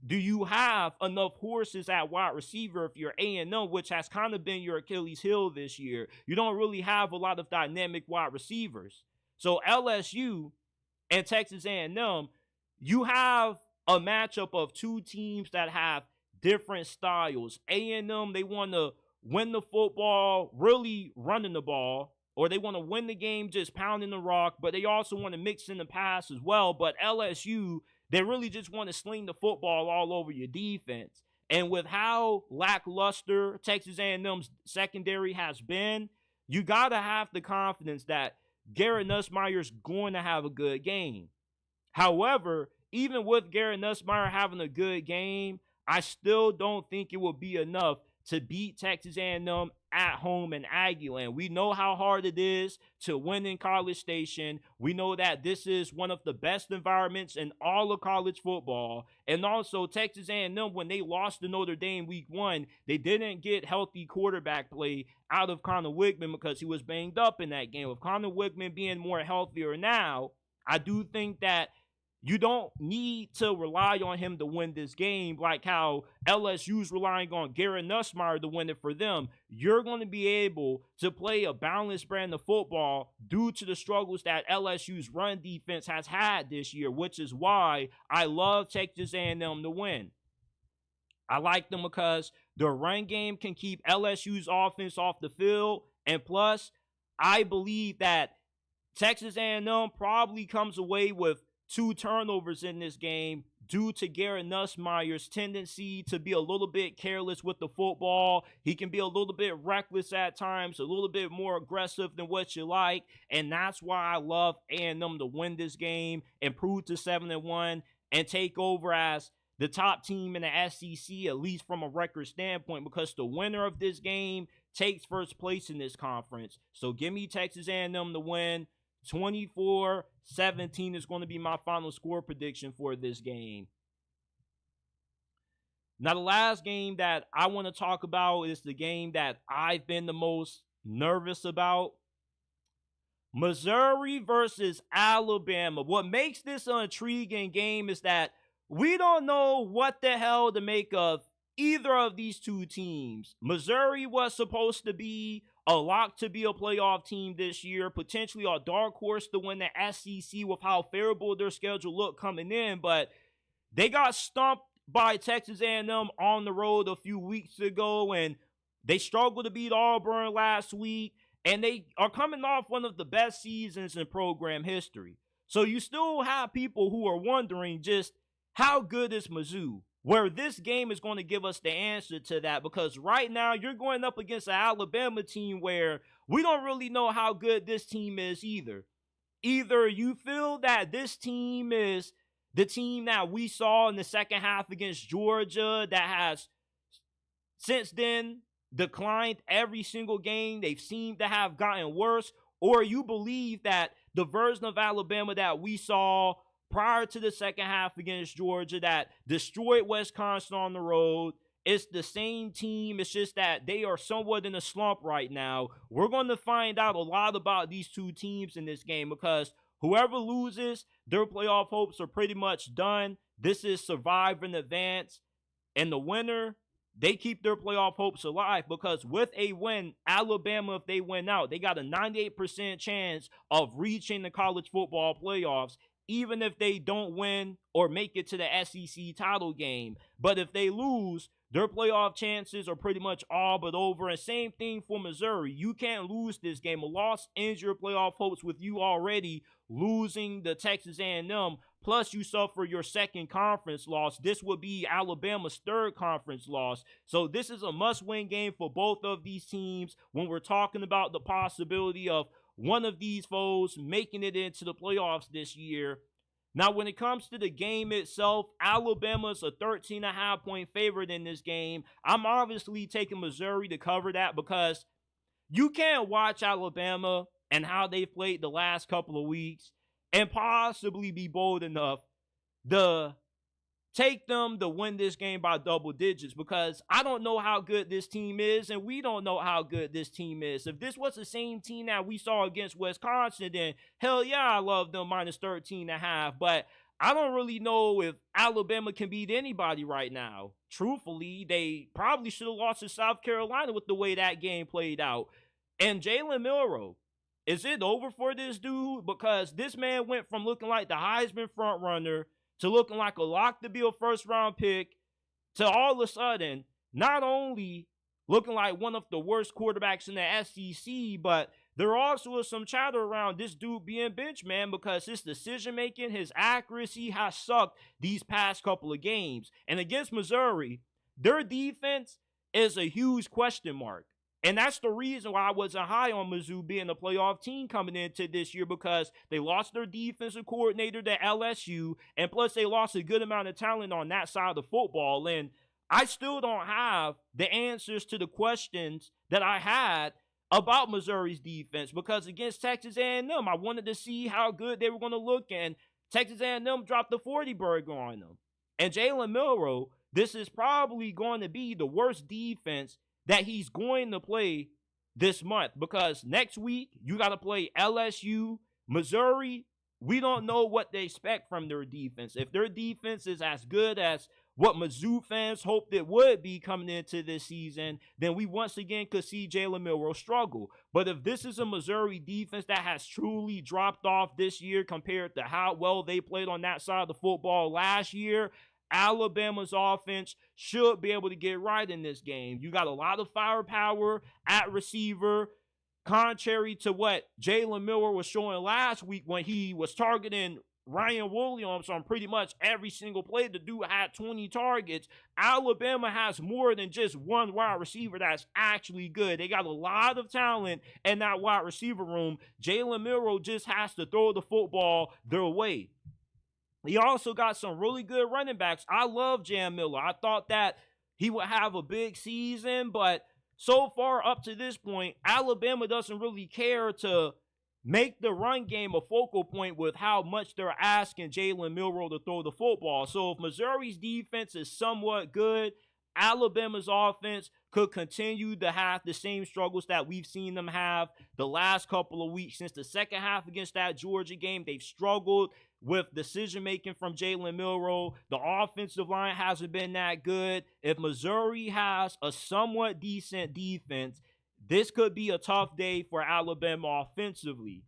Do you have enough horses at wide receiver if you're A&M, which has kind of been your Achilles heel this year? You don't really have a lot of dynamic wide receivers. So LSU and Texas A&M, you have a matchup of two teams that have different styles. A&M, they want to win the football, really running the ball, or they want to win the game just pounding the rock, but they also want to mix in the pass as well. But LSU, they really just want to sling the football all over your defense. And with how lackluster Texas A&M's secondary has been, you got to have the confidence that Garrett Nussmeier's going to have a good game. However, even with Garrett Nussmeier having a good game, I still don't think it will be enough to beat Texas A&M at home in Aggieland. We know how hard it is to win in College Station. We know that this is one of the best environments in all of college football. And also, Texas A&M, when they lost to Notre Dame week 1, they didn't get healthy quarterback play out of Connor Wigman because he was banged up in that game. With Connor Wigman being more healthier now, I do think that you don't need to rely on him to win this game like how LSU's relying on Garrett Nussmeier to win it for them. You're going to be able to play a balanced brand of football due to the struggles that LSU's run defense has had this year, which is why I love Texas A&M to win. I like them because their run game can keep LSU's offense off the field, and plus, I believe that Texas A&M probably comes away with 2 turnovers in this game due to Garrett Nussmeier's tendency to be a little bit careless with the football. He can be a little bit reckless at times, a little bit more aggressive than what you like, and that's why I love A&M to win this game, improve to 7-1, and take over as the top team in the SEC, at least from a record standpoint, because the winner of this game takes first place in this conference. So give me Texas A&M to win. 24-17 is going to be my final score prediction for this game. Now, the last game that I want to talk about is the game that I've been the most nervous about. Missouri versus Alabama. What makes this an intriguing game is that we don't know what the hell to make of either of these two teams. Missouri was supposed to be a lock to be a playoff team this year, potentially a dark horse to win the SEC with how favorable their schedule looked coming in, but they got stumped by Texas A&M on the road a few weeks ago, and they struggled to beat Auburn last week, and they are coming off one of the best seasons in program history. So you still have people who are wondering just how good is Mizzou? Where this game is going to give us the answer to that, because right now you're going up against an Alabama team where we don't really know how good this team is either. Either you feel that this team is the team that we saw in the second half against Georgia that has since then declined every single game. They've seemed to have gotten worse. Or you believe that the version of Alabama that we saw prior to the second half against Georgia that destroyed Wisconsin on the road, it's the same team. It's just that they are somewhat in a slump right now. We're going to find out a lot about these two teams in this game because whoever loses, their playoff hopes are pretty much done. This is survive in advance. And the winner, they keep their playoff hopes alive because with a win, Alabama, if they win out, they got a 98% chance of reaching the college football playoffs, even if they don't win or make it to the SEC title game. But if they lose, their playoff chances are pretty much all but over. And same thing for Missouri. You can't lose this game. A loss ends your playoff hopes with you already losing the Texas A&M. Plus, you suffer your second conference loss. This would be Alabama's third conference loss. So this is a must-win game for both of these teams when we're talking about the possibility of one of these foes making it into the playoffs this year. Now, when it comes to the game itself, Alabama's a 13.5-point favorite in this game. I'm obviously taking Missouri to cover that because you can't watch Alabama and how they've played the last couple of weeks and possibly be bold enough to take them to win this game by double digits because I don't know how good this team is, and we don't know how good this team is. If this was the same team that we saw against Wisconsin, then hell yeah, I love them minus 13.5. But I don't really know if Alabama can beat anybody right now. Truthfully, they probably should have lost to South Carolina with the way that game played out. And Jalen Milroe, is it over for this dude? Because this man went from looking like the Heisman frontrunner to looking like a lock to be a first-round pick, to all of a sudden, not only looking like one of the worst quarterbacks in the SEC, but there also is some chatter around this dude being benched, man, because his decision-making, his accuracy has sucked these past couple of games. And against Missouri, their defense is a huge question mark. And that's the reason why I wasn't high on Mizzou being a playoff team coming into this year because they lost their defensive coordinator to LSU, and plus they lost a good amount of talent on that side of football. And I still don't have the answers to the questions that I had about Missouri's defense because against Texas A&M, I wanted to see how good they were going to look, and Texas A&M dropped the 40 burger on them. And Jalen Milroe, this is probably going to be the worst defense that he's going to play this month because next week you got to play LSU, Missouri. We don't know what they expect from their defense. If their defense is as good as what Mizzou fans hoped it would be coming into this season, then we once again could see Jalen Milroe struggle. But if this is a Missouri defense that has truly dropped off this year compared to how well they played on that side of the football last year, Alabama's offense should be able to get right in this game. You got a lot of firepower at receiver, contrary to what Jalen Milroe was showing last week when he was targeting Ryan Williams on pretty much every single play. The dude had 20 targets. Alabama has more than just one wide receiver that's actually good. They got a lot of talent in that wide receiver room. Jalen Milroe just has to throw the football their way. He also got some really good running backs. I love Jam Miller. I thought that he would have a big season, but so far up to this point, Alabama doesn't really care to make the run game a focal point with how much they're asking Jalen Milroe to throw the football. So if Missouri's defense is somewhat good, Alabama's offense could continue to have the same struggles that we've seen them have the last couple of weeks. Since the second half against that Georgia game, they've struggled with decision-making from Jalen Milroe. The offensive line hasn't been that good. If Missouri has a somewhat decent defense, this could be a tough day for Alabama offensively.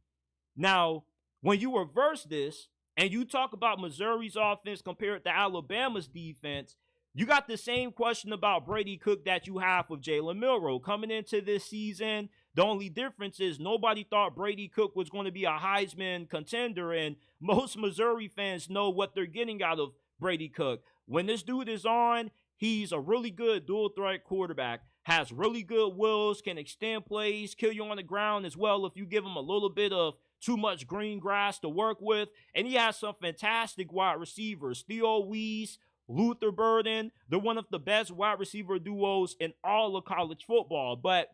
Now, when you reverse this and you talk about Missouri's offense compared to Alabama's defense, you got the same question about Brady Cook that you have with Jalen Milroe. Coming into this season, the only difference is nobody thought Brady Cook was going to be a Heisman contender, and most Missouri fans know what they're getting out of Brady Cook. When this dude is on, he's a really good dual-threat quarterback, has really good wills, can extend plays, kill you on the ground as well if you give him a little bit of too much green grass to work with, and he has some fantastic wide receivers. Theo Weiss, Luther Burden, they're one of the best wide receiver duos in all of college football. But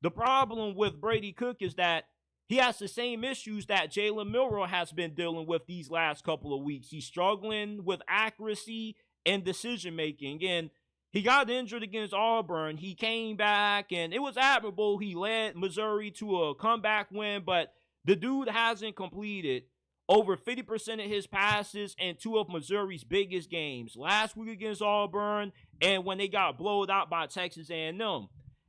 the problem with Brady Cook is that he has the same issues that Jalen Milroe has been dealing with these last couple of weeks. He's struggling with accuracy and decision making. And he got injured against Auburn. He came back, and it was admirable. He led Missouri to a comeback win, but the dude hasn't completed over 50% of his passes in two of Missouri's biggest games. Last week against Auburn and when they got blown out by Texas A&M.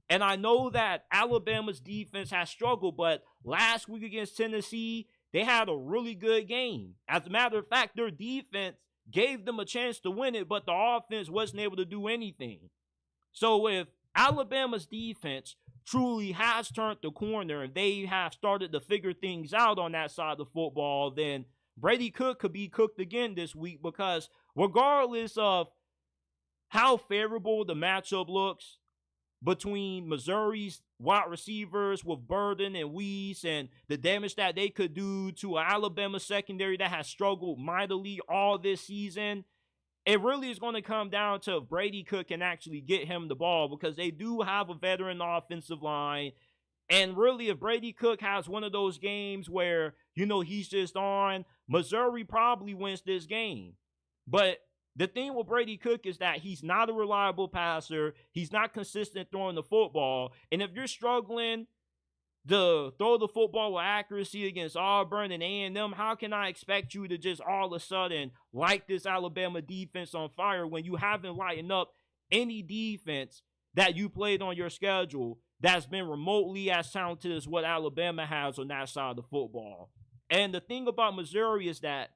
And I know that Alabama's defense has struggled, but last week against Tennessee, they had a really good game. As a matter of fact, their defense gave them a chance to win it, but the offense wasn't able to do anything. So if Alabama's defense truly has turned the corner and they have started to figure things out on that side of the football, then Brady Cook could be cooked again this week, because regardless of how favorable the matchup looks between Missouri's wide receivers with Burden and Weiss and the damage that they could do to an Alabama secondary that has struggled mightily all this season, it really is going to come down to if Brady Cook can actually get him the ball, because they do have a veteran offensive line. And really, if Brady Cook has one of those games where, he's just on, Missouri probably wins this game. But the thing with Brady Cook is that he's not a reliable passer. He's not consistent throwing the football. And if you're struggling to throw the football with accuracy against Auburn and A&M, how can I expect you to just all of a sudden light this Alabama defense on fire when you haven't lightened up any defense that you played on your schedule that's been remotely as talented as what Alabama has on that side of the football? And the thing about Missouri is that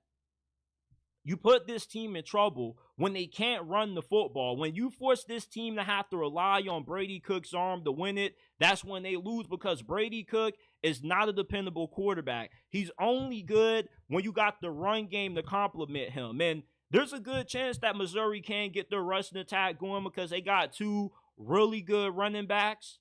you put this team in trouble when they can't run the football. When you force this team to have to rely on Brady Cook's arm to win it, that's when they lose, because Brady Cook is not a dependable quarterback. He's only good when you got the run game to complement him. And there's a good chance that Missouri can get their rushing attack going because they got two really good running backs.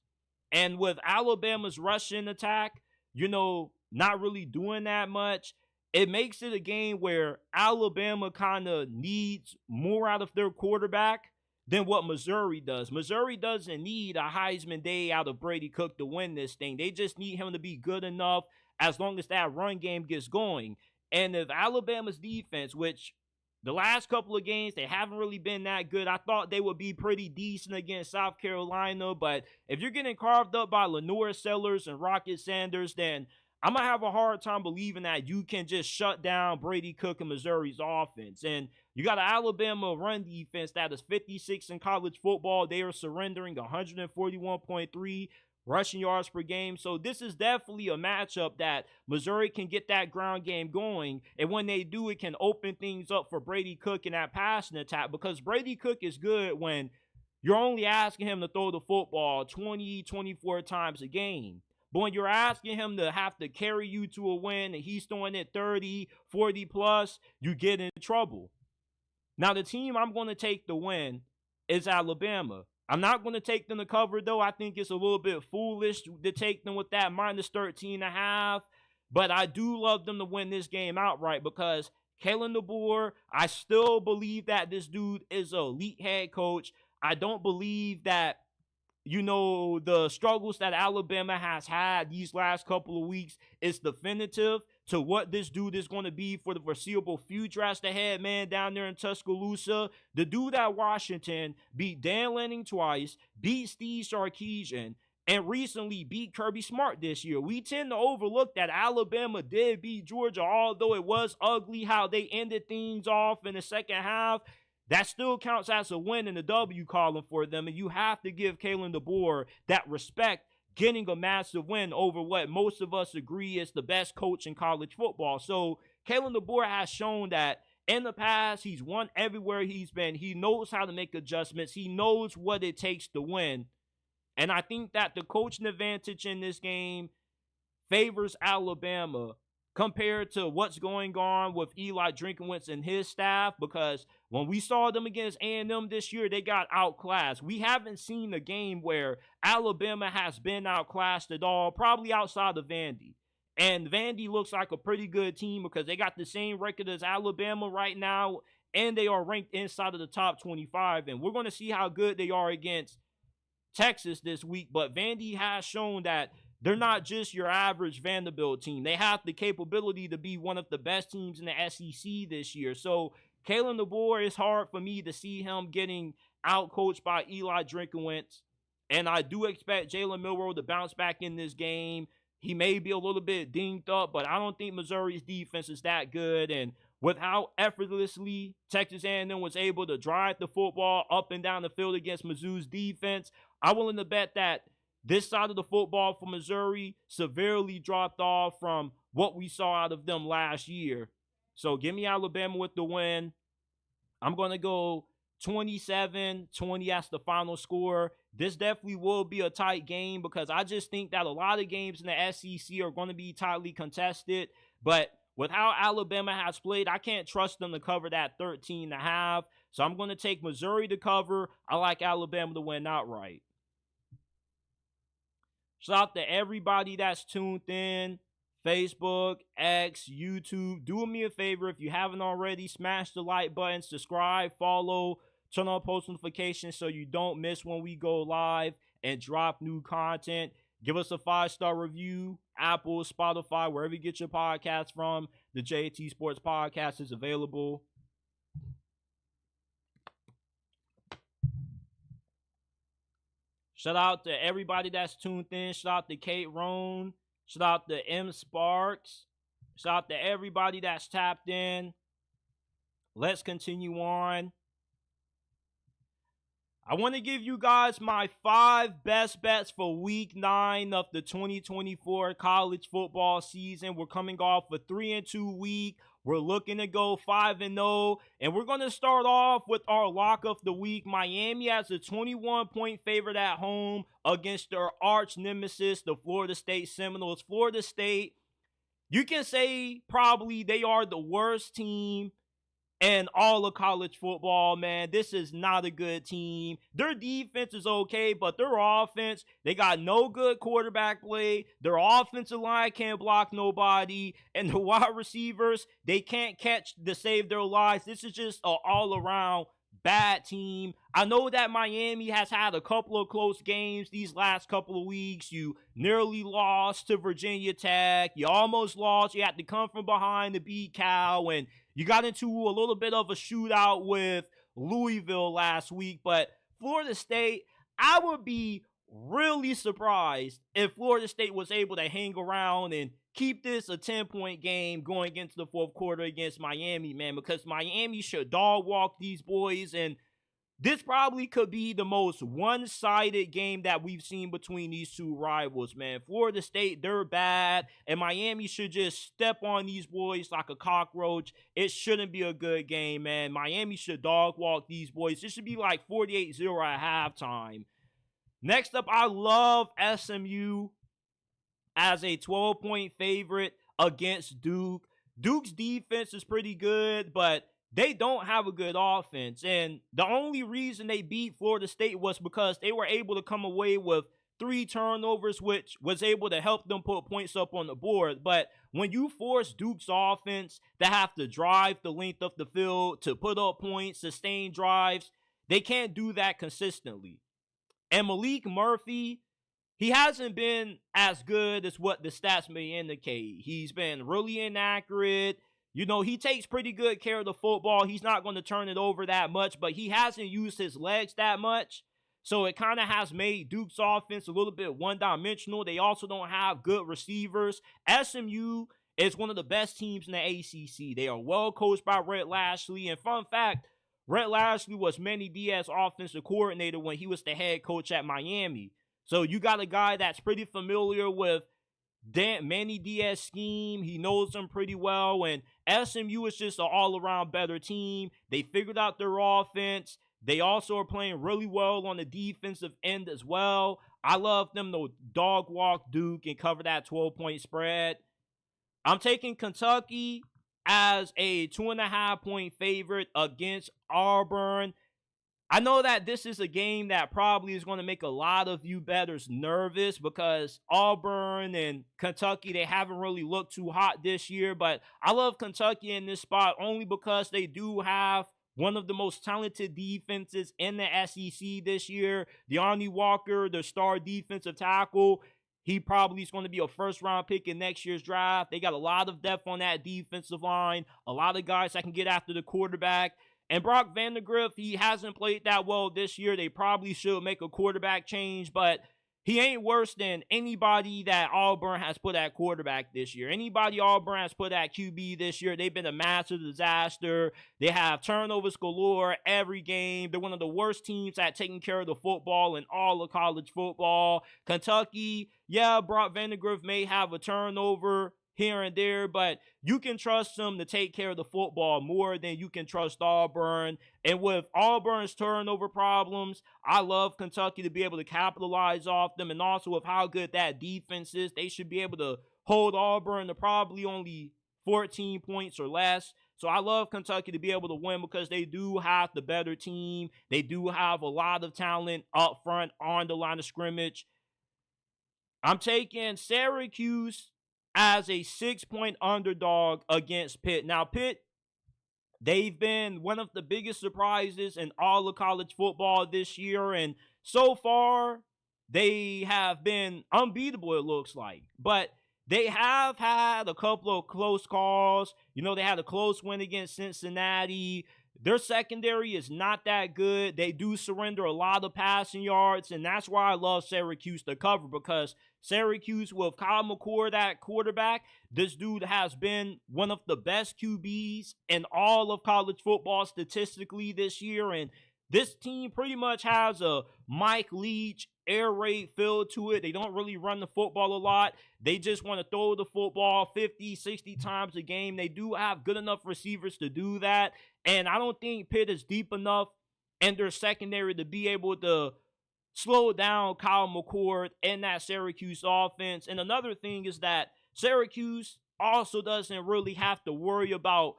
And with Alabama's rushing attack, not really doing that much, it makes it a game where Alabama kind of needs more out of their quarterback than what Missouri does. Missouri doesn't need a Heisman Day out of Brady Cook to win this thing. They just need him to be good enough as long as that run game gets going. And if Alabama's defense, which the last couple of games, they haven't really been that good. I thought they would be pretty decent against South Carolina. But if you're getting carved up by Lenore Sellers and Rocket Sanders, then I'm going to have a hard time believing that you can just shut down Brady Cook and Missouri's offense. And you got an Alabama run defense that is 56 in college football. They are surrendering 141.3 rushing yards per game. So this is definitely a matchup that Missouri can get that ground game going. And when they do, it can open things up for Brady Cook in that passing attack, because Brady Cook is good when you're only asking him to throw the football 20, 24 times a game. But when you're asking him to have to carry you to a win and he's throwing it 30, 40 plus, you get in trouble. Now, the team I'm going to take the win is Alabama. I'm not going to take them to cover, though. I think it's a little bit foolish to take them with that minus 13.5. But I do love them to win this game outright, because Kalen DeBoer, I still believe that this dude is an elite head coach. I don't believe that the struggles that Alabama has had these last couple of weeks is definitive to what this dude is going to be for the foreseeable future as the head man down there in Tuscaloosa. The dude at Washington beat Dan Lanning twice, beat Steve Sarkisian, and recently beat Kirby Smart this year. We tend to overlook that Alabama did beat Georgia, although it was ugly how they ended things off in the second half. That still counts as a win in the W column for them, and you have to give Kalen DeBoer that respect, getting a massive win over what most of us agree is the best coach in college football. So Kalen DeBoer has shown that in the past, he's won everywhere he's been. He knows how to make adjustments. He knows what it takes to win. And I think that the coaching advantage in this game favors Alabama compared to what's going on with Eli Drinkwitz and his staff, because when we saw them against A&M this year, they got outclassed. We haven't seen a game where Alabama has been outclassed at all, probably outside of Vandy. And Vandy looks like a pretty good team because they got the same record as Alabama right now, and they are ranked inside of the top 25. And we're going to see how good they are against Texas this week. But Vandy has shown that they're not just your average Vanderbilt team. They have the capability to be one of the best teams in the SEC this year. So Kalen DeBoer, it's hard for me to see him getting outcoached by Eli Drinkowitz. And I do expect Jalen Milroe to bounce back in this game. He may be a little bit dinged up, but I don't think Missouri's defense is that good. And with how effortlessly Texas A&M was able to drive the football up and down the field against Mizzou's defense, I'm willing to bet that this side of the football for Missouri severely dropped off from what we saw out of them last year. So give me Alabama with the win. I'm going to go 27-20 as the final score. This definitely will be a tight game because I just think that a lot of games in the SEC are going to be tightly contested. But with how Alabama has played, I can't trust them to cover that 13.5. So I'm going to take Missouri to cover. I like Alabama to win outright. Shout out to everybody that's tuned in. Facebook, X, YouTube. Do me a favor if you haven't already. Smash the like button, subscribe, follow, turn on post notifications so you don't miss when we go live and drop new content. Give us a 5-star review. Apple, Spotify, wherever you get your podcast from. The JT Sports Podcast is available. Shout out to everybody that's tuned in. Shout out to Kate Roan. Shout out to M Sparks. Shout out to everybody that's tapped in. Let's continue on. I want to give you guys my 5 best bets for week 9 of the 2024 college football season. We're coming off a 3-2 week. We're looking to go 5-0. And we're going to start off with our lock of the week. Miami has a 21-point favorite at home against their arch nemesis, the Florida State Seminoles. Florida State, you can say probably they are the worst team and all of college football, man. This is not a good team. Their defense is okay, but their offense, they got no good quarterback play. Their offensive line can't block nobody. And the wide receivers, they can't catch to save their lives. This is just an all-around bad team. I know that Miami has had a couple of close games these last couple of weeks. You nearly lost to Virginia Tech. You almost lost. You had to come from behind to beat Cal. And you got into a little bit of a shootout with Louisville last week. But Florida State, I would be really surprised if Florida State was able to hang around and keep this a 10-point game going into the fourth quarter against Miami, man, because Miami should dog walk these boys, and this probably could be the most one-sided game that we've seen between these two rivals, man. Florida State, they're bad, and Miami should just step on these boys like a cockroach. It shouldn't be a good game, man. Miami should dog walk these boys. It should be like 48-0 at halftime. Next up, I love SMU as a 12-point favorite against Duke. Duke's defense is pretty good, but they don't have a good offense. And the only reason they beat Florida State was because they were able to come away with 3 turnovers, which was able to help them put points up on the board. But when you force Duke's offense to have to drive the length of the field, to put up points, sustain drives, they can't do that consistently. And Malik Murphy, he hasn't been as good as what the stats may indicate. He's been really inaccurate. You know, he takes pretty good care of the football. He's not going to turn it over that much, but he hasn't used his legs that much. So it kind of has made Duke's offense a little bit one-dimensional. They also don't have good receivers. SMU is one of the best teams in the ACC. They are well coached by Rhett Lashlee. And fun fact, Rhett Lashlee was Manny Diaz's offensive coordinator when he was the head coach at Miami. So you got a guy that's pretty familiar with Manny Diaz's scheme. He knows them pretty well. And SMU is just an all-around better team. They figured out their offense. They also are playing really well on the defensive end as well. I love them to dog walk Duke and cover that 12-point spread. I'm taking Kentucky as a 2.5-point favorite against Auburn. I know that this is a game that probably is going to make a lot of you bettors nervous because Auburn and Kentucky, they haven't really looked too hot this year. But I love Kentucky in this spot only because they do have one of the most talented defenses in the SEC this year. De'Arne Walker, their star defensive tackle, He probably is going to be a first-round pick in next year's draft. They got a lot of depth on that defensive line, a lot of guys that can get after the quarterback. And Brock Vandagriff, he hasn't played that well this year. They probably should make a quarterback change, but he ain't worse than anybody that Auburn has put at quarterback this year. Anybody Auburn has put at QB this year, they've been a massive disaster. They have turnovers galore every game. They're one of the worst teams at taking care of the football in all of college football. Kentucky, yeah, Brock Vandagriff may have a turnover here and there, but you can trust them to take care of the football more than you can trust Auburn. And with Auburn's turnover problems, I love Kentucky to be able to capitalize off them. And also with how good that defense is, they should be able to hold Auburn to probably only 14 points or less. So I love Kentucky to be able to win because they do have the better team. They do have a lot of talent up front on the line of scrimmage. I'm taking Syracuse as a 6-point underdog against Pitt. Now, Pitt, they've been one of the biggest surprises in all of college football this year, and so far, they have been unbeatable, it looks like. But they have had a couple of close calls. You know, they had a close win against Cincinnati. Their secondary is not that good. They do surrender a lot of passing yards, and that's why I love Syracuse to cover, because Syracuse with Kyle McCord at quarterback, this dude has been one of the best QBs in all of college football statistically this year, and this team pretty much has a Mike Leach air raid feel to it. They don't really run the football a lot. They just want to throw the football 50, 60 times a game. They do have good enough receivers to do that. And I don't think Pitt is deep enough in their secondary to be able to slow down Kyle McCord and that Syracuse offense. And another thing is that Syracuse also doesn't really have to worry about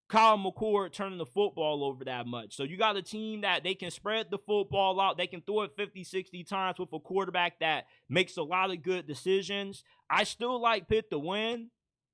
Kyle McCord turning the football over that much. So you got a team that they can spread the football out. They can throw it 50, 60 times with a quarterback that makes a lot of good decisions. I still like Pitt to win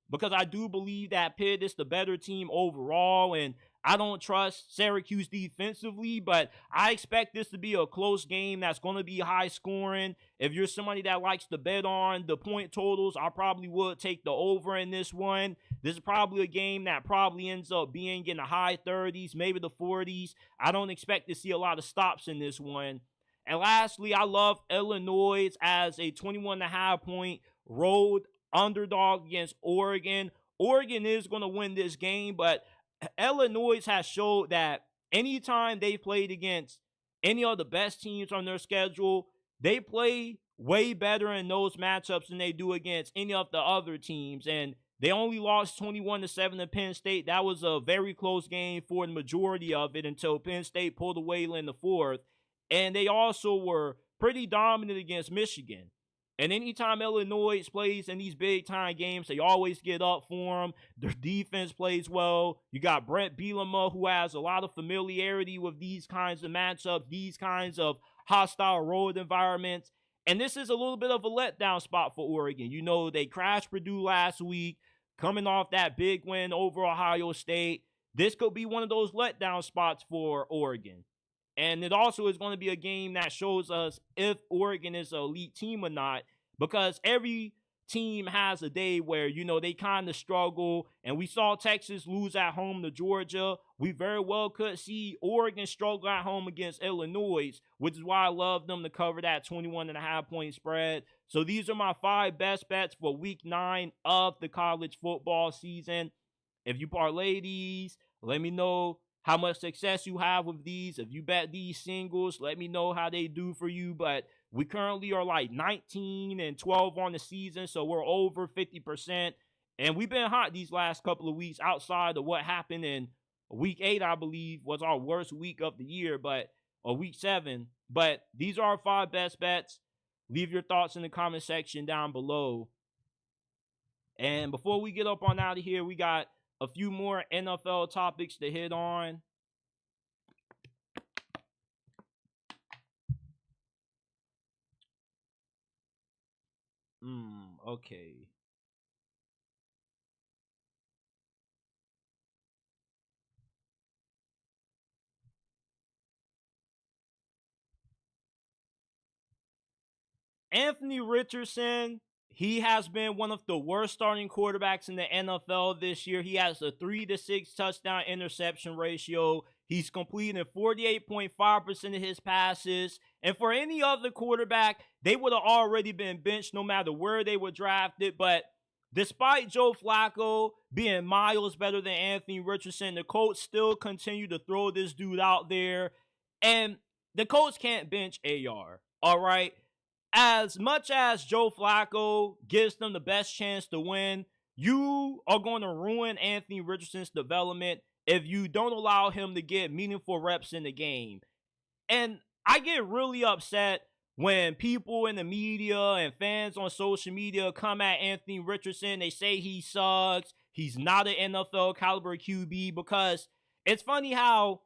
because I do believe that Pitt is the better team overall, and I don't trust Syracuse defensively, but I expect this to be a close game that's going to be high scoring. If you're somebody that likes to bet on the point totals, I probably would take the over in this one. This is probably a game that probably ends up being in the high 30s, maybe the 40s. I don't expect to see a lot of stops in this one. And lastly, I love Illinois as a 21.5 point road underdog against Oregon. Oregon is going to win this game, but Illinois has showed that anytime they played against any of the best teams on their schedule, they play way better in those matchups than they do against any of the other teams. And they only lost 21-7 to Penn State. That was a very close game for the majority of it until Penn State pulled away in the fourth. And they also were pretty dominant against Michigan. And anytime Illinois plays in these big-time games, they always get up for them. Their defense plays well. You got Brett Bielema, who has a lot of familiarity with these kinds of matchups, these kinds of hostile road environments. And this is a little bit of a letdown spot for Oregon. You know, they crashed Purdue last week, coming off that big win over Ohio State. This could be one of those letdown spots for Oregon. And it also is going to be a game that shows us if Oregon is an elite team or not, because every team has a day where, you know, they kind of struggle. And we saw Texas lose at home to Georgia. We very well could see Oregon struggle at home against Illinois, which is why I love them to cover that 21.5 point spread. So these are my 5 best bets for week 9 of the college football season. If you parlay these, let me know how much success you have with these. If you bet these singles, let me know how they do for you. But we currently are like 19-12 on the season, so we're over 50%. And we've been hot these last couple of weeks outside of what happened in week 8, I believe, was our worst week of the year, or week 7. But these are our 5 best bets. Leave your thoughts in the comment section down below. And before we get up on out of here, we got a few more NFL topics to hit on. Okay. Anthony Richardson, he has been one of the worst starting quarterbacks in the NFL this year. He has a 3-6 touchdown interception ratio. He's completing 48.5% of his passes. And for any other quarterback, they would have already been benched no matter where they were drafted. But despite Joe Flacco being miles better than Anthony Richardson, the Colts still continue to throw this dude out there. And the Colts can't bench AR, all right? As much as Joe Flacco gives them the best chance to win, you are going to ruin Anthony Richardson's development if you don't allow him to get meaningful reps in the game. And I get really upset when people in the media and fans on social media come at Anthony Richardson. They say he sucks. He's not an NFL caliber QB, because it's funny how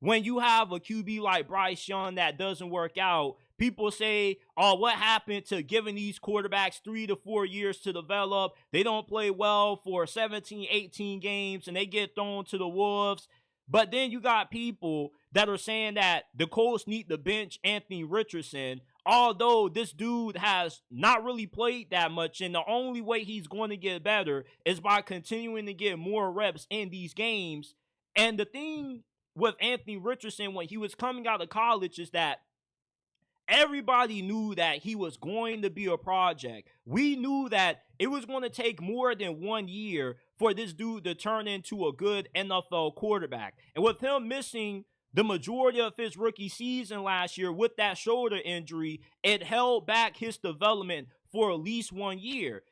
when you have a QB like Bryce Young that doesn't work out, people say, oh, what happened to giving these quarterbacks 3 to 4 years to develop? They don't play well for 17, 18 games, and they get thrown to the wolves. But then you got people that are saying that the Colts need to bench Anthony Richardson, although this dude has not really played that much, and the only way he's going to get better is by continuing to get more reps in these games. And the thing with Anthony Richardson when he was coming out of college is that everybody knew that he was going to be a project. We knew that it was going to take more than 1 year for this dude to turn into a good NFL quarterback. And with him missing the majority of his rookie season last year with that shoulder injury, it held back his development for at least 1 year.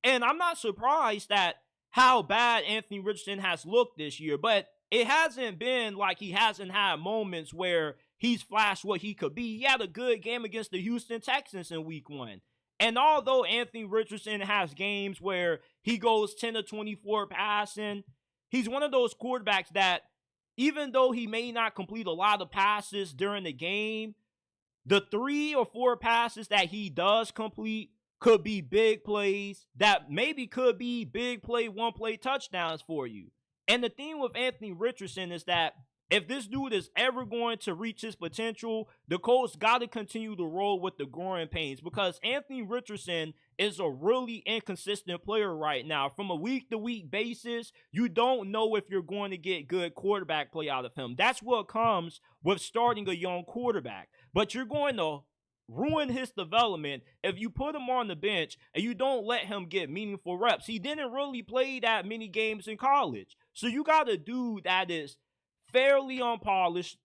And I'm not surprised at how bad Anthony Richardson has looked this year, but it hasn't been like he hasn't had moments where he's flashed what he could be. He had a good game against the Houston Texans in week 1. And although Anthony Richardson has games where he goes 10 to 24 passing, he's one of those quarterbacks that, even though he may not complete a lot of passes during the game, the 3 or 4 passes that he does complete could be big plays that maybe could be big play, 1-play touchdowns for you. And the thing with Anthony Richardson is that if this dude is ever going to reach his potential, the Colts got to continue to roll with the growing pains, because Anthony Richardson is a really inconsistent player right now. From a week-to-week basis, you don't know if you're going to get good quarterback play out of him. That's what comes with starting a young quarterback. But you're going to ruin his development if you put him on the bench and you don't let him get meaningful reps. He didn't really play that many games in college. So you got a dude that is fairly unpolished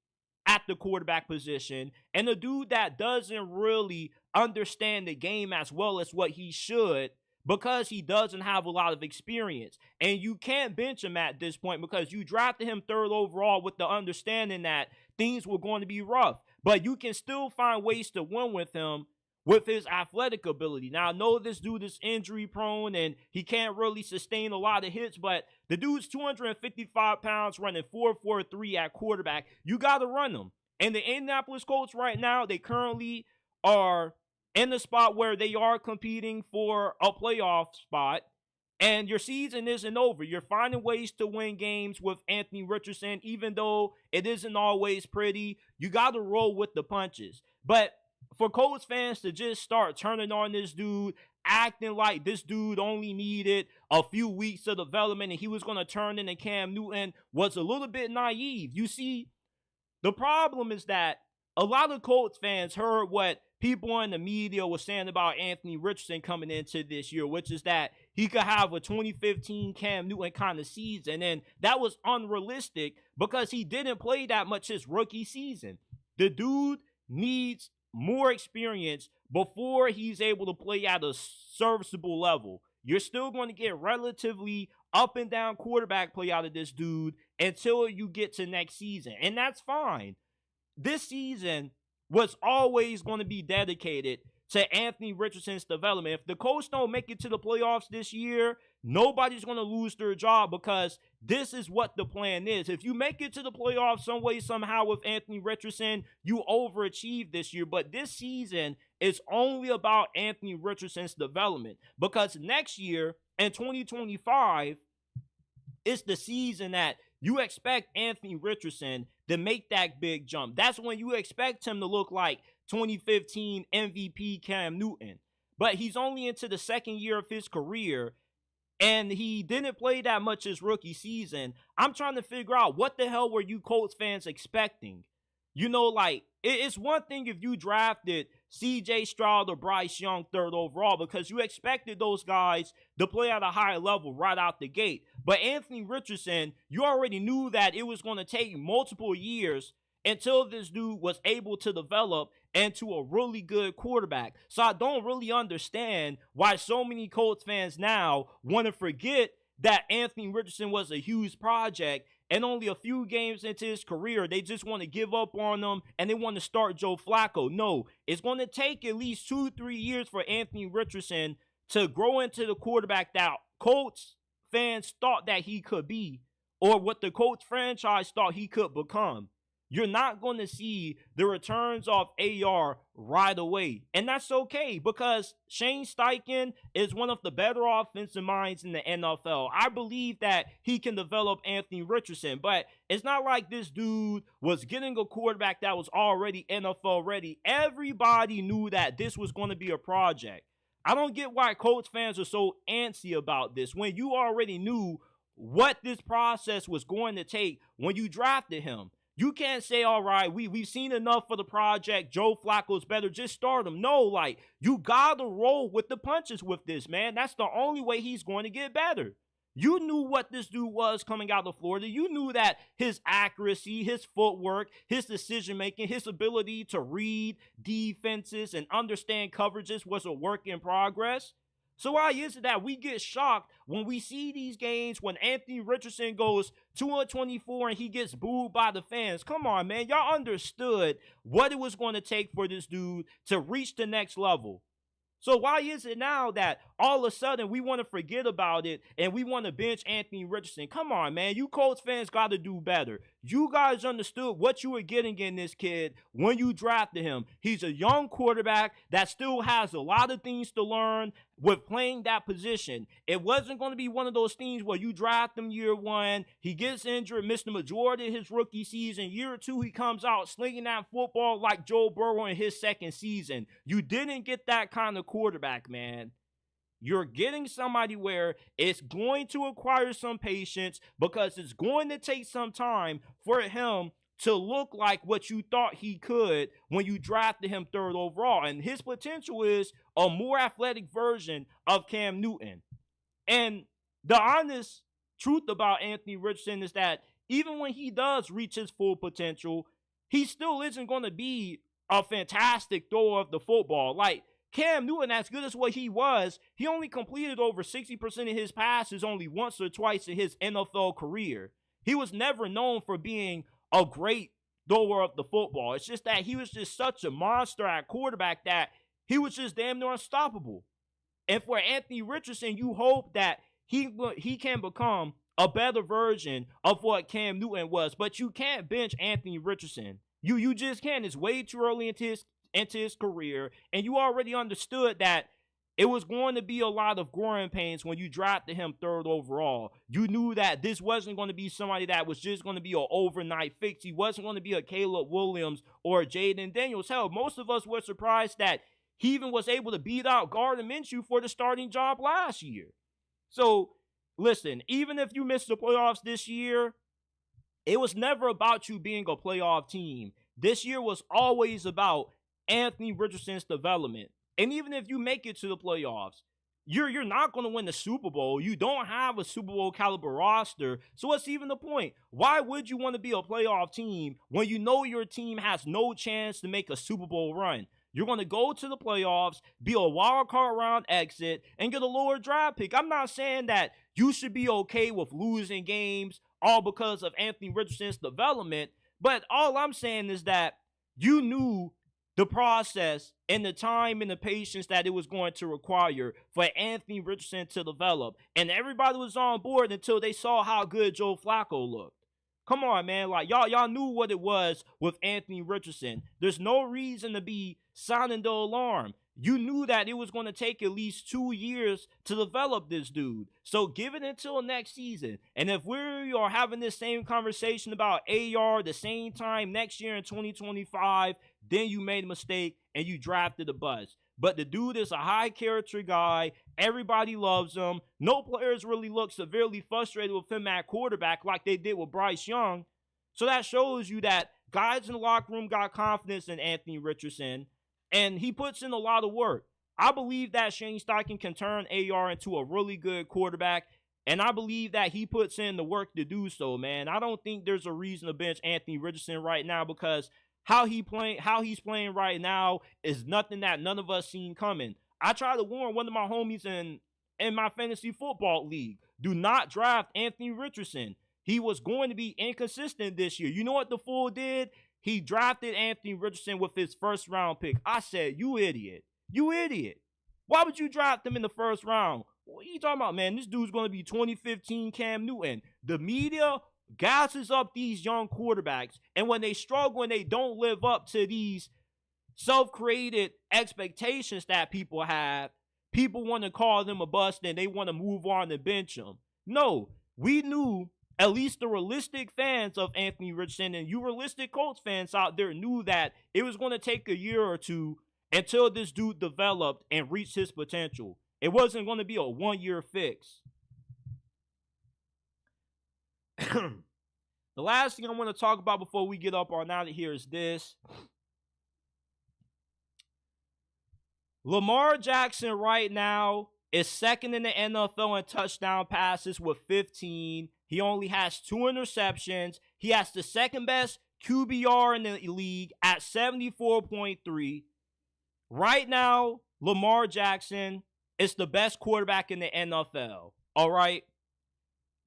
at the quarterback position, and a dude that doesn't really understand the game as well as what he should, because he doesn't have a lot of experience. And you can't bench him at this point because you drafted him 3rd overall with the understanding that things were going to be rough. But you can still find ways to win with him with his athletic ability. Now, I know this dude is injury prone and he can't really sustain a lot of hits, but the dude's 255 pounds, running 4.43 at quarterback. You got to run him. And the Indianapolis Colts right now, they currently are in the spot where they are competing for a playoff spot. And your season isn't over. You're finding ways to win games with Anthony Richardson, even though it isn't always pretty. You got to roll with the punches. But for Colts fans to just start turning on this dude, acting like this dude only needed a few weeks of development and he was going to turn into Cam Newton, was a little bit naive. You see, the problem is that a lot of Colts fans heard what people in the media were saying about Anthony Richardson coming into this year, which is that he could have a 2015 Cam Newton kind of season. And that was unrealistic because he didn't play that much his rookie season. The dude needs more experience before he's able to play at a serviceable level. You're still going to get relatively up and down quarterback play out of this dude until you get to next season. And that's fine. This season was always going to be dedicated to Anthony Richardson's development. If the Colts don't make it to the playoffs this year, nobody's going to lose their job, because this is what the plan is. If you make it to the playoffs some way, somehow with Anthony Richardson, you overachieve this year. But this season is only about Anthony Richardson's development, because next year in 2025 is the season that you expect Anthony Richardson to make that big jump. That's when you expect him to look like 2015 MVP Cam Newton. But he's only into the second year of his career, and he didn't play that much his rookie season. I'm trying to figure out, what the hell were you Colts fans expecting? You know, like, it's one thing if you drafted C.J. Stroud or Bryce Young third overall, because you expected those guys to play at a higher level right out the gate. But Anthony Richardson, you already knew that it was going to take multiple years until this dude was able to develop into a really good quarterback. So I don't really understand why so many Colts fans now want to forget that Anthony Richardson was a huge project, and only a few games into his career, they just want to give up on him and they want to start Joe Flacco. No, it's going to take at least 2-3 years for Anthony Richardson to grow into the quarterback that Colts fans thought that he could be, or what the Colts franchise thought he could become. You're not going to see the returns of AR right away. And that's okay, because Shane Steichen is one of the better offensive minds in the NFL. I believe that he can develop Anthony Richardson, but it's not like this dude was getting a quarterback that was already NFL ready. Everybody knew that this was going to be a project. I don't get why Colts fans are so antsy about this when you already knew what this process was going to take when you drafted him. You can't say, all right, we've seen enough for the project. Joe Flacco's better. Just start him. No, like, you got to roll with the punches with this, man. That's the only way he's going to get better. You knew what this dude was coming out of Florida. You knew that his accuracy, his footwork, his decision-making, his ability to read defenses and understand coverages was a work in progress. So why is it that we get shocked when we see these games when Anthony Richardson goes 2-24 and he gets booed by the fans? Come on, man. Y'all understood what it was going to take for this dude to reach the next level. So why is it now that all of a sudden we want to forget about it and we want to bench Anthony Richardson? Come on, man. You Colts fans got to do better. You guys understood what you were getting in this kid when you drafted him. He's a young quarterback that still has a lot of things to learn with playing that position. It wasn't going to be one of those things where you draft him year one, he gets injured, missed the majority of his rookie season. Year two, he comes out slinging that football like Joe Burrow in his second season. You didn't get that kind of quarterback, man. You're getting somebody where it's going to require some patience, because it's going to take some time for him to look like what you thought he could when you drafted him third overall. And his potential is a more athletic version of Cam Newton. And the honest truth about Anthony Richardson is that even when he does reach his full potential, he still isn't going to be a fantastic thrower of the football. Like, Cam Newton, as good as what he was, he only completed over 60% of his passes only once or twice in his NFL career. He was never known for being a great thrower of the football. It's just that he was just such a monster at quarterback that he was just damn near unstoppable. And for Anthony Richardson, you hope that he can become a better version of what Cam Newton was. But you can't bench Anthony Richardson. You just can't. It's way too early into his career, and you already understood that it was going to be a lot of growing pains when you drafted him third overall. You knew that this wasn't going to be somebody that was just going to be an overnight fix. He wasn't going to be a Caleb Williams or a Jaden Daniels. Hell, most of us were surprised that he even was able to beat out Gardner Minshew for the starting job last year. So, listen, even if you missed the playoffs this year, it was never about you being a playoff team. This year was always about Anthony Richardson's development. And even if you make it to the playoffs, you're not going to win the Super Bowl. You don't have a Super Bowl caliber roster. So what's even the point? Why would you want to be a playoff team when you know your team has no chance to make a Super Bowl run? You're going to go to the playoffs, be a wild card round exit, and get a lower draft pick. I'm not saying that you should be okay with losing games all because of Anthony Richardson's development, but all I'm saying is that you knew the process and the time and the patience that it was going to require for Anthony Richardson to develop. And everybody was on board until they saw how good Joe Flacco looked. Come on, man. Like, y'all knew what it was with Anthony Richardson. There's no reason to be sounding the alarm. You knew that it was going to take at least 2 years to develop this dude. So give it until next season. And if we are having this same conversation about AR the same time next year in 2025, then you made a mistake and you drafted a bust. But the dude is a high character guy. Everybody loves him. No players really look severely frustrated with him at quarterback like they did with Bryce Young. So that shows you that guys in the locker room got confidence in Anthony Richardson, and he puts in a lot of work. I believe that Shane Steichen can turn AR into a really good quarterback, and I believe that he puts in the work to do so, man. I don't think there's a reason to bench Anthony Richardson right now because how he's playing right now is nothing that none of us seen coming. I tried to warn one of my homies in my fantasy football league, do not draft Anthony Richardson. He was going to be inconsistent this year. You know what the fool did? He drafted Anthony Richardson with his first round pick. I said, you idiot. You idiot. Why would you draft him in the first round? What are you talking about, man? This dude's going to be 2015 Cam Newton. The media gasses up these young quarterbacks, and when they struggle and they don't live up to these self-created expectations that people have, people want to call them a bust and they want to move on and bench them. No, we knew, at least the realistic fans of Anthony Richardson and you realistic Colts fans out there knew that it was going to take a year or two until this dude developed and reached his potential. It wasn't going to be a one-year fix. The last thing I want to talk about before we get up on out of here is this. Lamar Jackson right now is second in the NFL in touchdown passes with 15. He only has 2 interceptions. He has the second best QBR in the league at 74.3. Right now, Lamar Jackson is the best quarterback in the NFL. All right?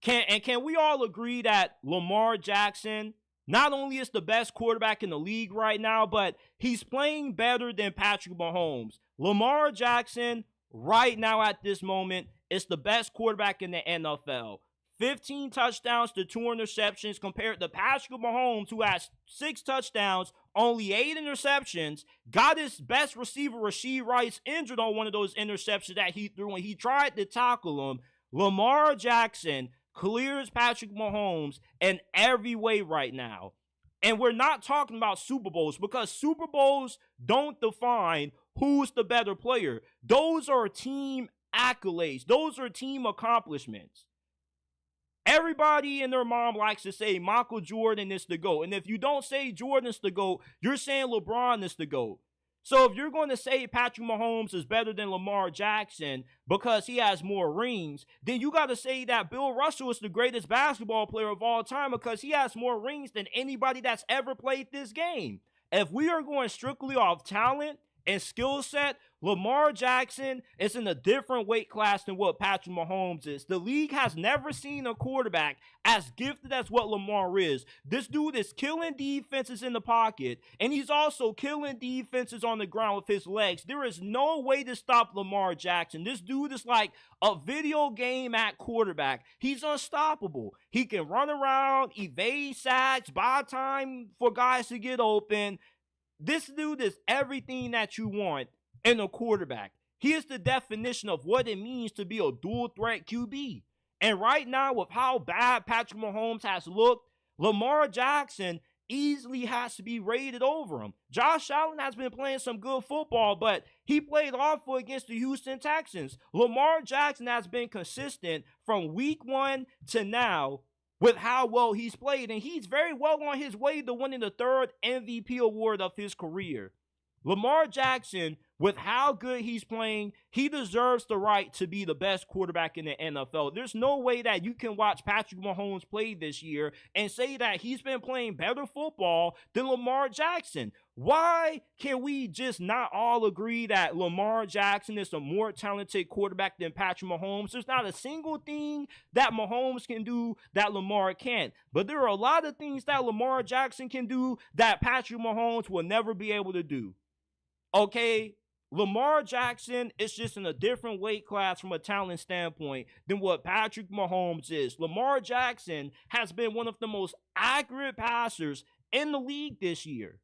Can we all agree that Lamar Jackson not only is the best quarterback in the league right now, but he's playing better than Patrick Mahomes? Lamar Jackson right now at this moment is the best quarterback in the NFL. 15 touchdowns to 2 interceptions compared to Patrick Mahomes, who has 6 touchdowns, only 8 interceptions, got his best receiver, Rashee Rice, injured on one of those interceptions that he threw when he tried to tackle him. Lamar Jackson clears Patrick Mahomes in every way right now. And we're not talking about Super Bowls because Super Bowls don't define who's the better player. Those are team accolades. Those are team accomplishments. Everybody and their mom likes to say Michael Jordan is the GOAT. And if you don't say Jordan's the GOAT, you're saying LeBron is the GOAT. So if you're going to say Patrick Mahomes is better than Lamar Jackson because he has more rings, then you got to say that Bill Russell is the greatest basketball player of all time because he has more rings than anybody that's ever played this game. If we are going strictly off talent and skill set, Lamar Jackson is in a different weight class than what Patrick Mahomes is. The league has never seen a quarterback as gifted as what Lamar is. This dude is killing defenses in the pocket, and he's also killing defenses on the ground with his legs. There is no way to stop Lamar Jackson. This dude is like a video game at quarterback. He's unstoppable. He can run around, evade sacks, buy time for guys to get open. This dude is everything that you want in a quarterback. He is the definition of what it means to be a dual threat QB. And right now, with how bad Patrick Mahomes has looked, Lamar Jackson easily has to be rated over him. Josh Allen has been playing some good football, but he played awful against the Houston Texans. Lamar Jackson has been consistent from week 1 to now with how well he's played, and he's very well on his way to winning the 3rd MVP award of his career. Lamar Jackson, with how good he's playing, he deserves the right to be the best quarterback in the NFL. There's no way that you can watch Patrick Mahomes play this year and say that he's been playing better football than Lamar Jackson. Why can we just not all agree that Lamar Jackson is a more talented quarterback than Patrick Mahomes? There's not a single thing that Mahomes can do that Lamar can't. But there are a lot of things that Lamar Jackson can do that Patrick Mahomes will never be able to do. Okay, Lamar Jackson is just in a different weight class from a talent standpoint than what Patrick Mahomes is. Lamar Jackson has been one of the most accurate passers in the league this year.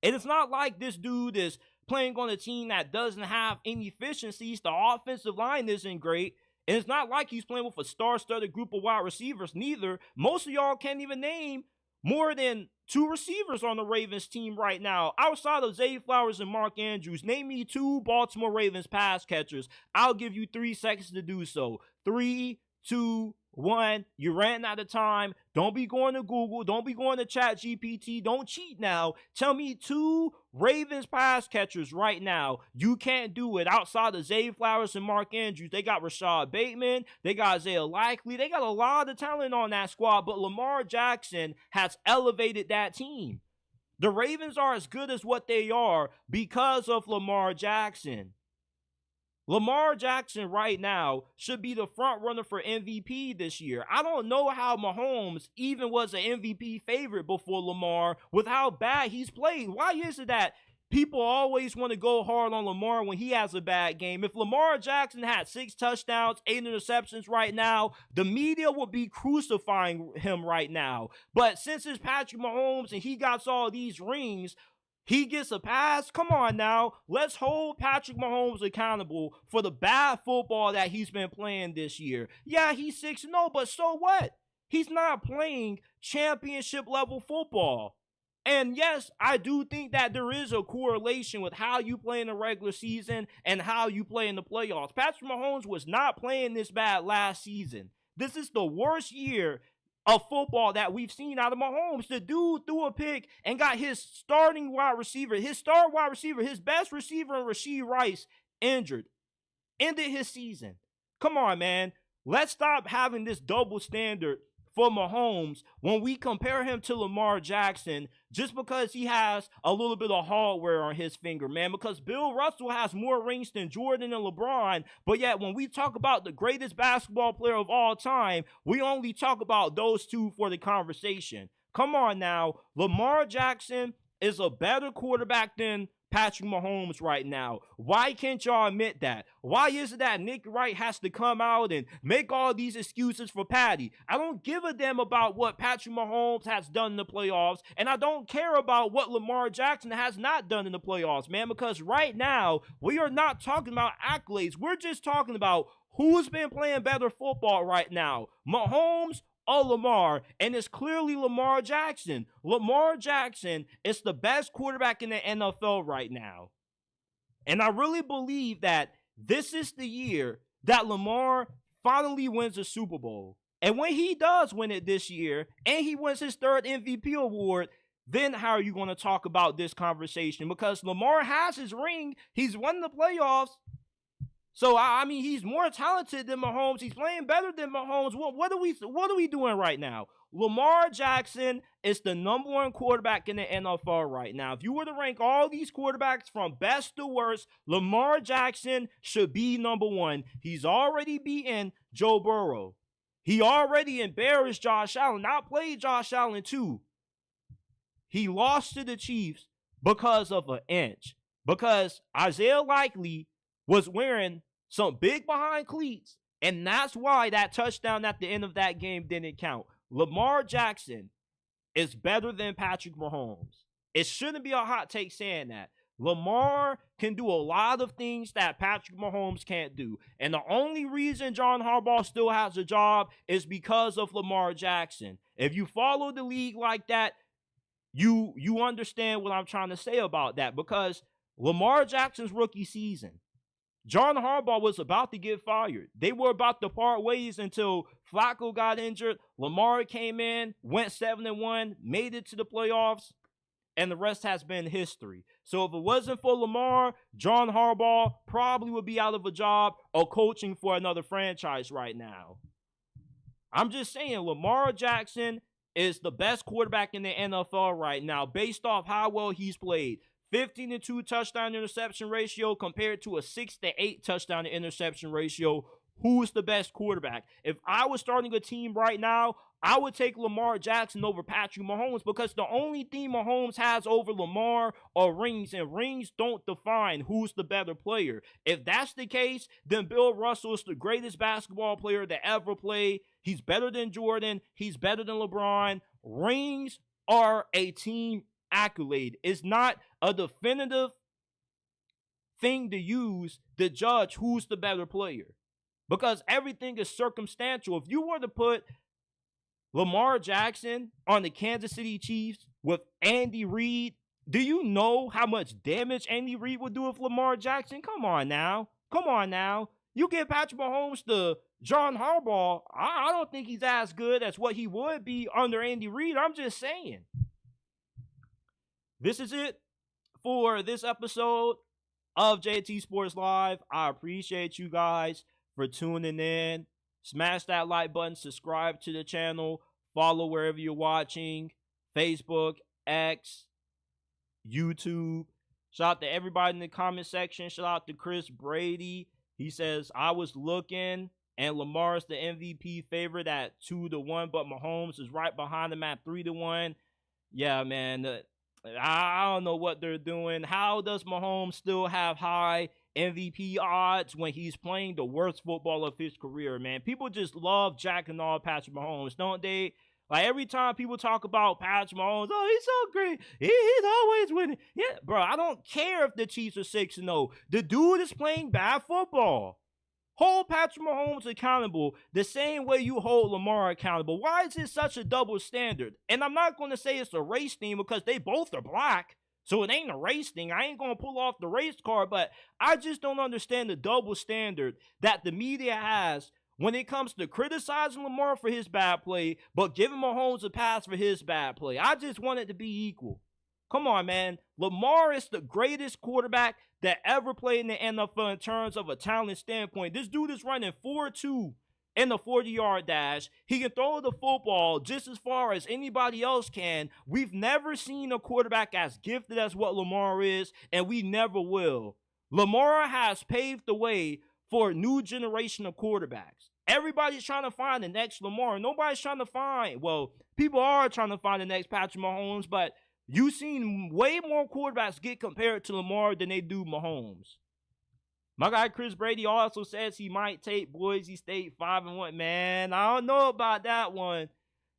And it's not like this dude is playing on a team that doesn't have any efficiencies. The offensive line isn't great. And it's not like he's playing with a star-studded group of wide receivers neither. Most of y'all can't even name more than 2 receivers on the Ravens team right now. Outside of Zay Flowers and Mark Andrews, name me 2 Baltimore Ravens pass catchers. I'll give you 3 seconds to do so. 3, 2, 1. You ran out of time. Don't be going to Google. Don't be going to ChatGPT. Don't cheat now. Tell me 2 Ravens pass catchers right now. You can't do it outside of Zay Flowers and Mark Andrews. They got Rashad Bateman. They got Isaiah Likely. They got a lot of talent on that squad, but Lamar Jackson has elevated that team. The Ravens are as good as what they are because of Lamar Jackson. Lamar Jackson right now should be the front runner for MVP this year. I don't know how Mahomes even was an MVP favorite before Lamar with how bad he's played. Why is it that people always want to go hard on Lamar when he has a bad game? If Lamar Jackson had 6 touchdowns, 8 interceptions right now, the media would be crucifying him right now. But since it's Patrick Mahomes and he got all these rings, he gets a pass? Come on now. Let's hold Patrick Mahomes accountable for the bad football that he's been playing this year. Yeah, he's 6-0, but so what? He's not playing championship level football. And yes, I do think that there is a correlation with how you play in the regular season and how you play in the playoffs. Patrick Mahomes was not playing this bad last season. This is the worst year of football that we've seen out of Mahomes. The dude threw a pick and got his starting wide receiver, his star wide receiver, his best receiver, Rashee Rice, injured. Ended his season. Come on, man. Let's stop having this double standard for Mahomes when we compare him to Lamar Jackson just because he has a little bit of hardware on his finger, man. Because Bill Russell has more rings than Jordan and LeBron, but yet when we talk about the greatest basketball player of all time, we only talk about those 2 for the conversation. Come on now. Lamar Jackson is a better quarterback than Patrick Mahomes right now. Why can't y'all admit that? Why is it that Nick Wright has to come out and make all these excuses for Patty? I don't give a damn about what Patrick Mahomes has done in the playoffs, and I don't care about what Lamar Jackson has not done in the playoffs, man, because right now, we are not talking about accolades. We're just talking about who's been playing better football right now, Mahomes or Lamar, and it's clearly Lamar Jackson. Lamar Jackson is the best quarterback in the NFL right now. And I really believe that this is the year that Lamar finally wins a Super Bowl. And when he does win it this year, and he wins his 3rd MVP award, then how are you going to talk about this conversation? Because Lamar has his ring. He's won the playoffs. So, I mean, he's more talented than Mahomes. He's playing better than Mahomes. What are we doing right now? Lamar Jackson is the number 1 quarterback in the NFL right now. If you were to rank all these quarterbacks from best to worst, Lamar Jackson should be number 1. He's already beaten Joe Burrow. He already embarrassed Josh Allen. Not played Josh Allen too. He lost to the Chiefs because of an inch. Because Isaiah Likely was wearing some big behind cleats, and that's why that touchdown at the end of that game didn't count. Lamar Jackson is better than Patrick Mahomes. It shouldn't be a hot take saying that. Lamar can do a lot of things that Patrick Mahomes can't do. And the only reason John Harbaugh still has a job is because of Lamar Jackson. If you follow the league like that, you understand what I'm trying to say about that. Because Lamar Jackson's rookie season, John Harbaugh was about to get fired. They were about to part ways until Flacco got injured. Lamar came in, went 7-1, made it to the playoffs, and the rest has been history. So if it wasn't for Lamar, John Harbaugh probably would be out of a job or coaching for another franchise right now. I'm just saying, Lamar Jackson is the best quarterback in the NFL right now based off how well he's played. 15-2 touchdown interception ratio compared to a 6-8 touchdown to interception ratio. Who's the best quarterback? If I was starting a team right now, I would take Lamar Jackson over Patrick Mahomes because the only thing Mahomes has over Lamar are rings, and rings don't define who's the better player. If that's the case, then Bill Russell is the greatest basketball player to ever play. He's better than Jordan. He's better than LeBron. Rings are a team accolade. It's not a definitive thing to use to judge who's the better player because everything is circumstantial. If you were to put Lamar Jackson on the Kansas City Chiefs with Andy Reid. Do you know how much damage Andy Reid would do with Lamar Jackson? Come on now. Come on now. You give Patrick Mahomes to John Harbaugh, I don't think he's as good as what he would be under Andy Reid. I'm just saying. This is it for this episode of JT Sports Live. I appreciate you guys for tuning in. Smash that like button, subscribe to the channel, follow wherever you're watching, Facebook, X, YouTube. Shout out to everybody in the comment section. Shout out to Chris Brady. He says, I was looking, and Lamar's the MVP favorite at 2-1, but Mahomes is right behind him at 3-1. Yeah, man. I don't know what they're doing. How does Mahomes still have high MVP odds when he's playing the worst football of his career, man? People just love jacking off Patrick Mahomes, don't they? Like, every time people talk about Patrick Mahomes, oh, he's so great. He's always winning. Yeah, bro, I don't care if the Chiefs are 6-0. The dude is playing bad football. Hold Patrick Mahomes accountable the same way you hold Lamar accountable. Why is it such a double standard? And I'm not going to say it's a race thing because they both are black. So it ain't a race thing. I ain't going to pull off the race card, but I just don't understand the double standard that the media has when it comes to criticizing Lamar for his bad play, but giving Mahomes a pass for his bad play. I just want it to be equal. Come on, man. Lamar is the greatest quarterback that ever played in the NFL in terms of a talent standpoint. This dude is running 4.2 in the 40-yard dash. He can throw the football just as far as anybody else can. We've never seen a quarterback as gifted as what Lamar is, and we never will. Lamar has paved the way for a new generation of quarterbacks. Everybody's trying to find the next Lamar. Nobody's trying to find, well, people are trying to find the next Patrick Mahomes, but you've seen way more quarterbacks get compared to Lamar than they do Mahomes. My guy Chris Brady also says he might take Boise State 5-1. Man, I don't know about that one.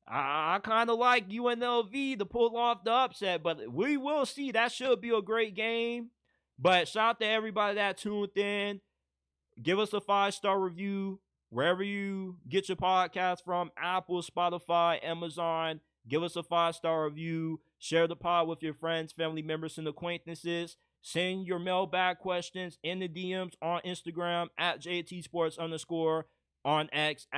I kind of like UNLV to pull off the upset, but we will see. That should be a great game. But shout out to everybody that tuned in. Give us a 5-star review wherever you get your podcast from, Apple, Spotify, Amazon. Give us a 5-star review. Share the pod with your friends, family members, and acquaintances. Send your mailbag questions in the DMs on Instagram at JTSports_, on X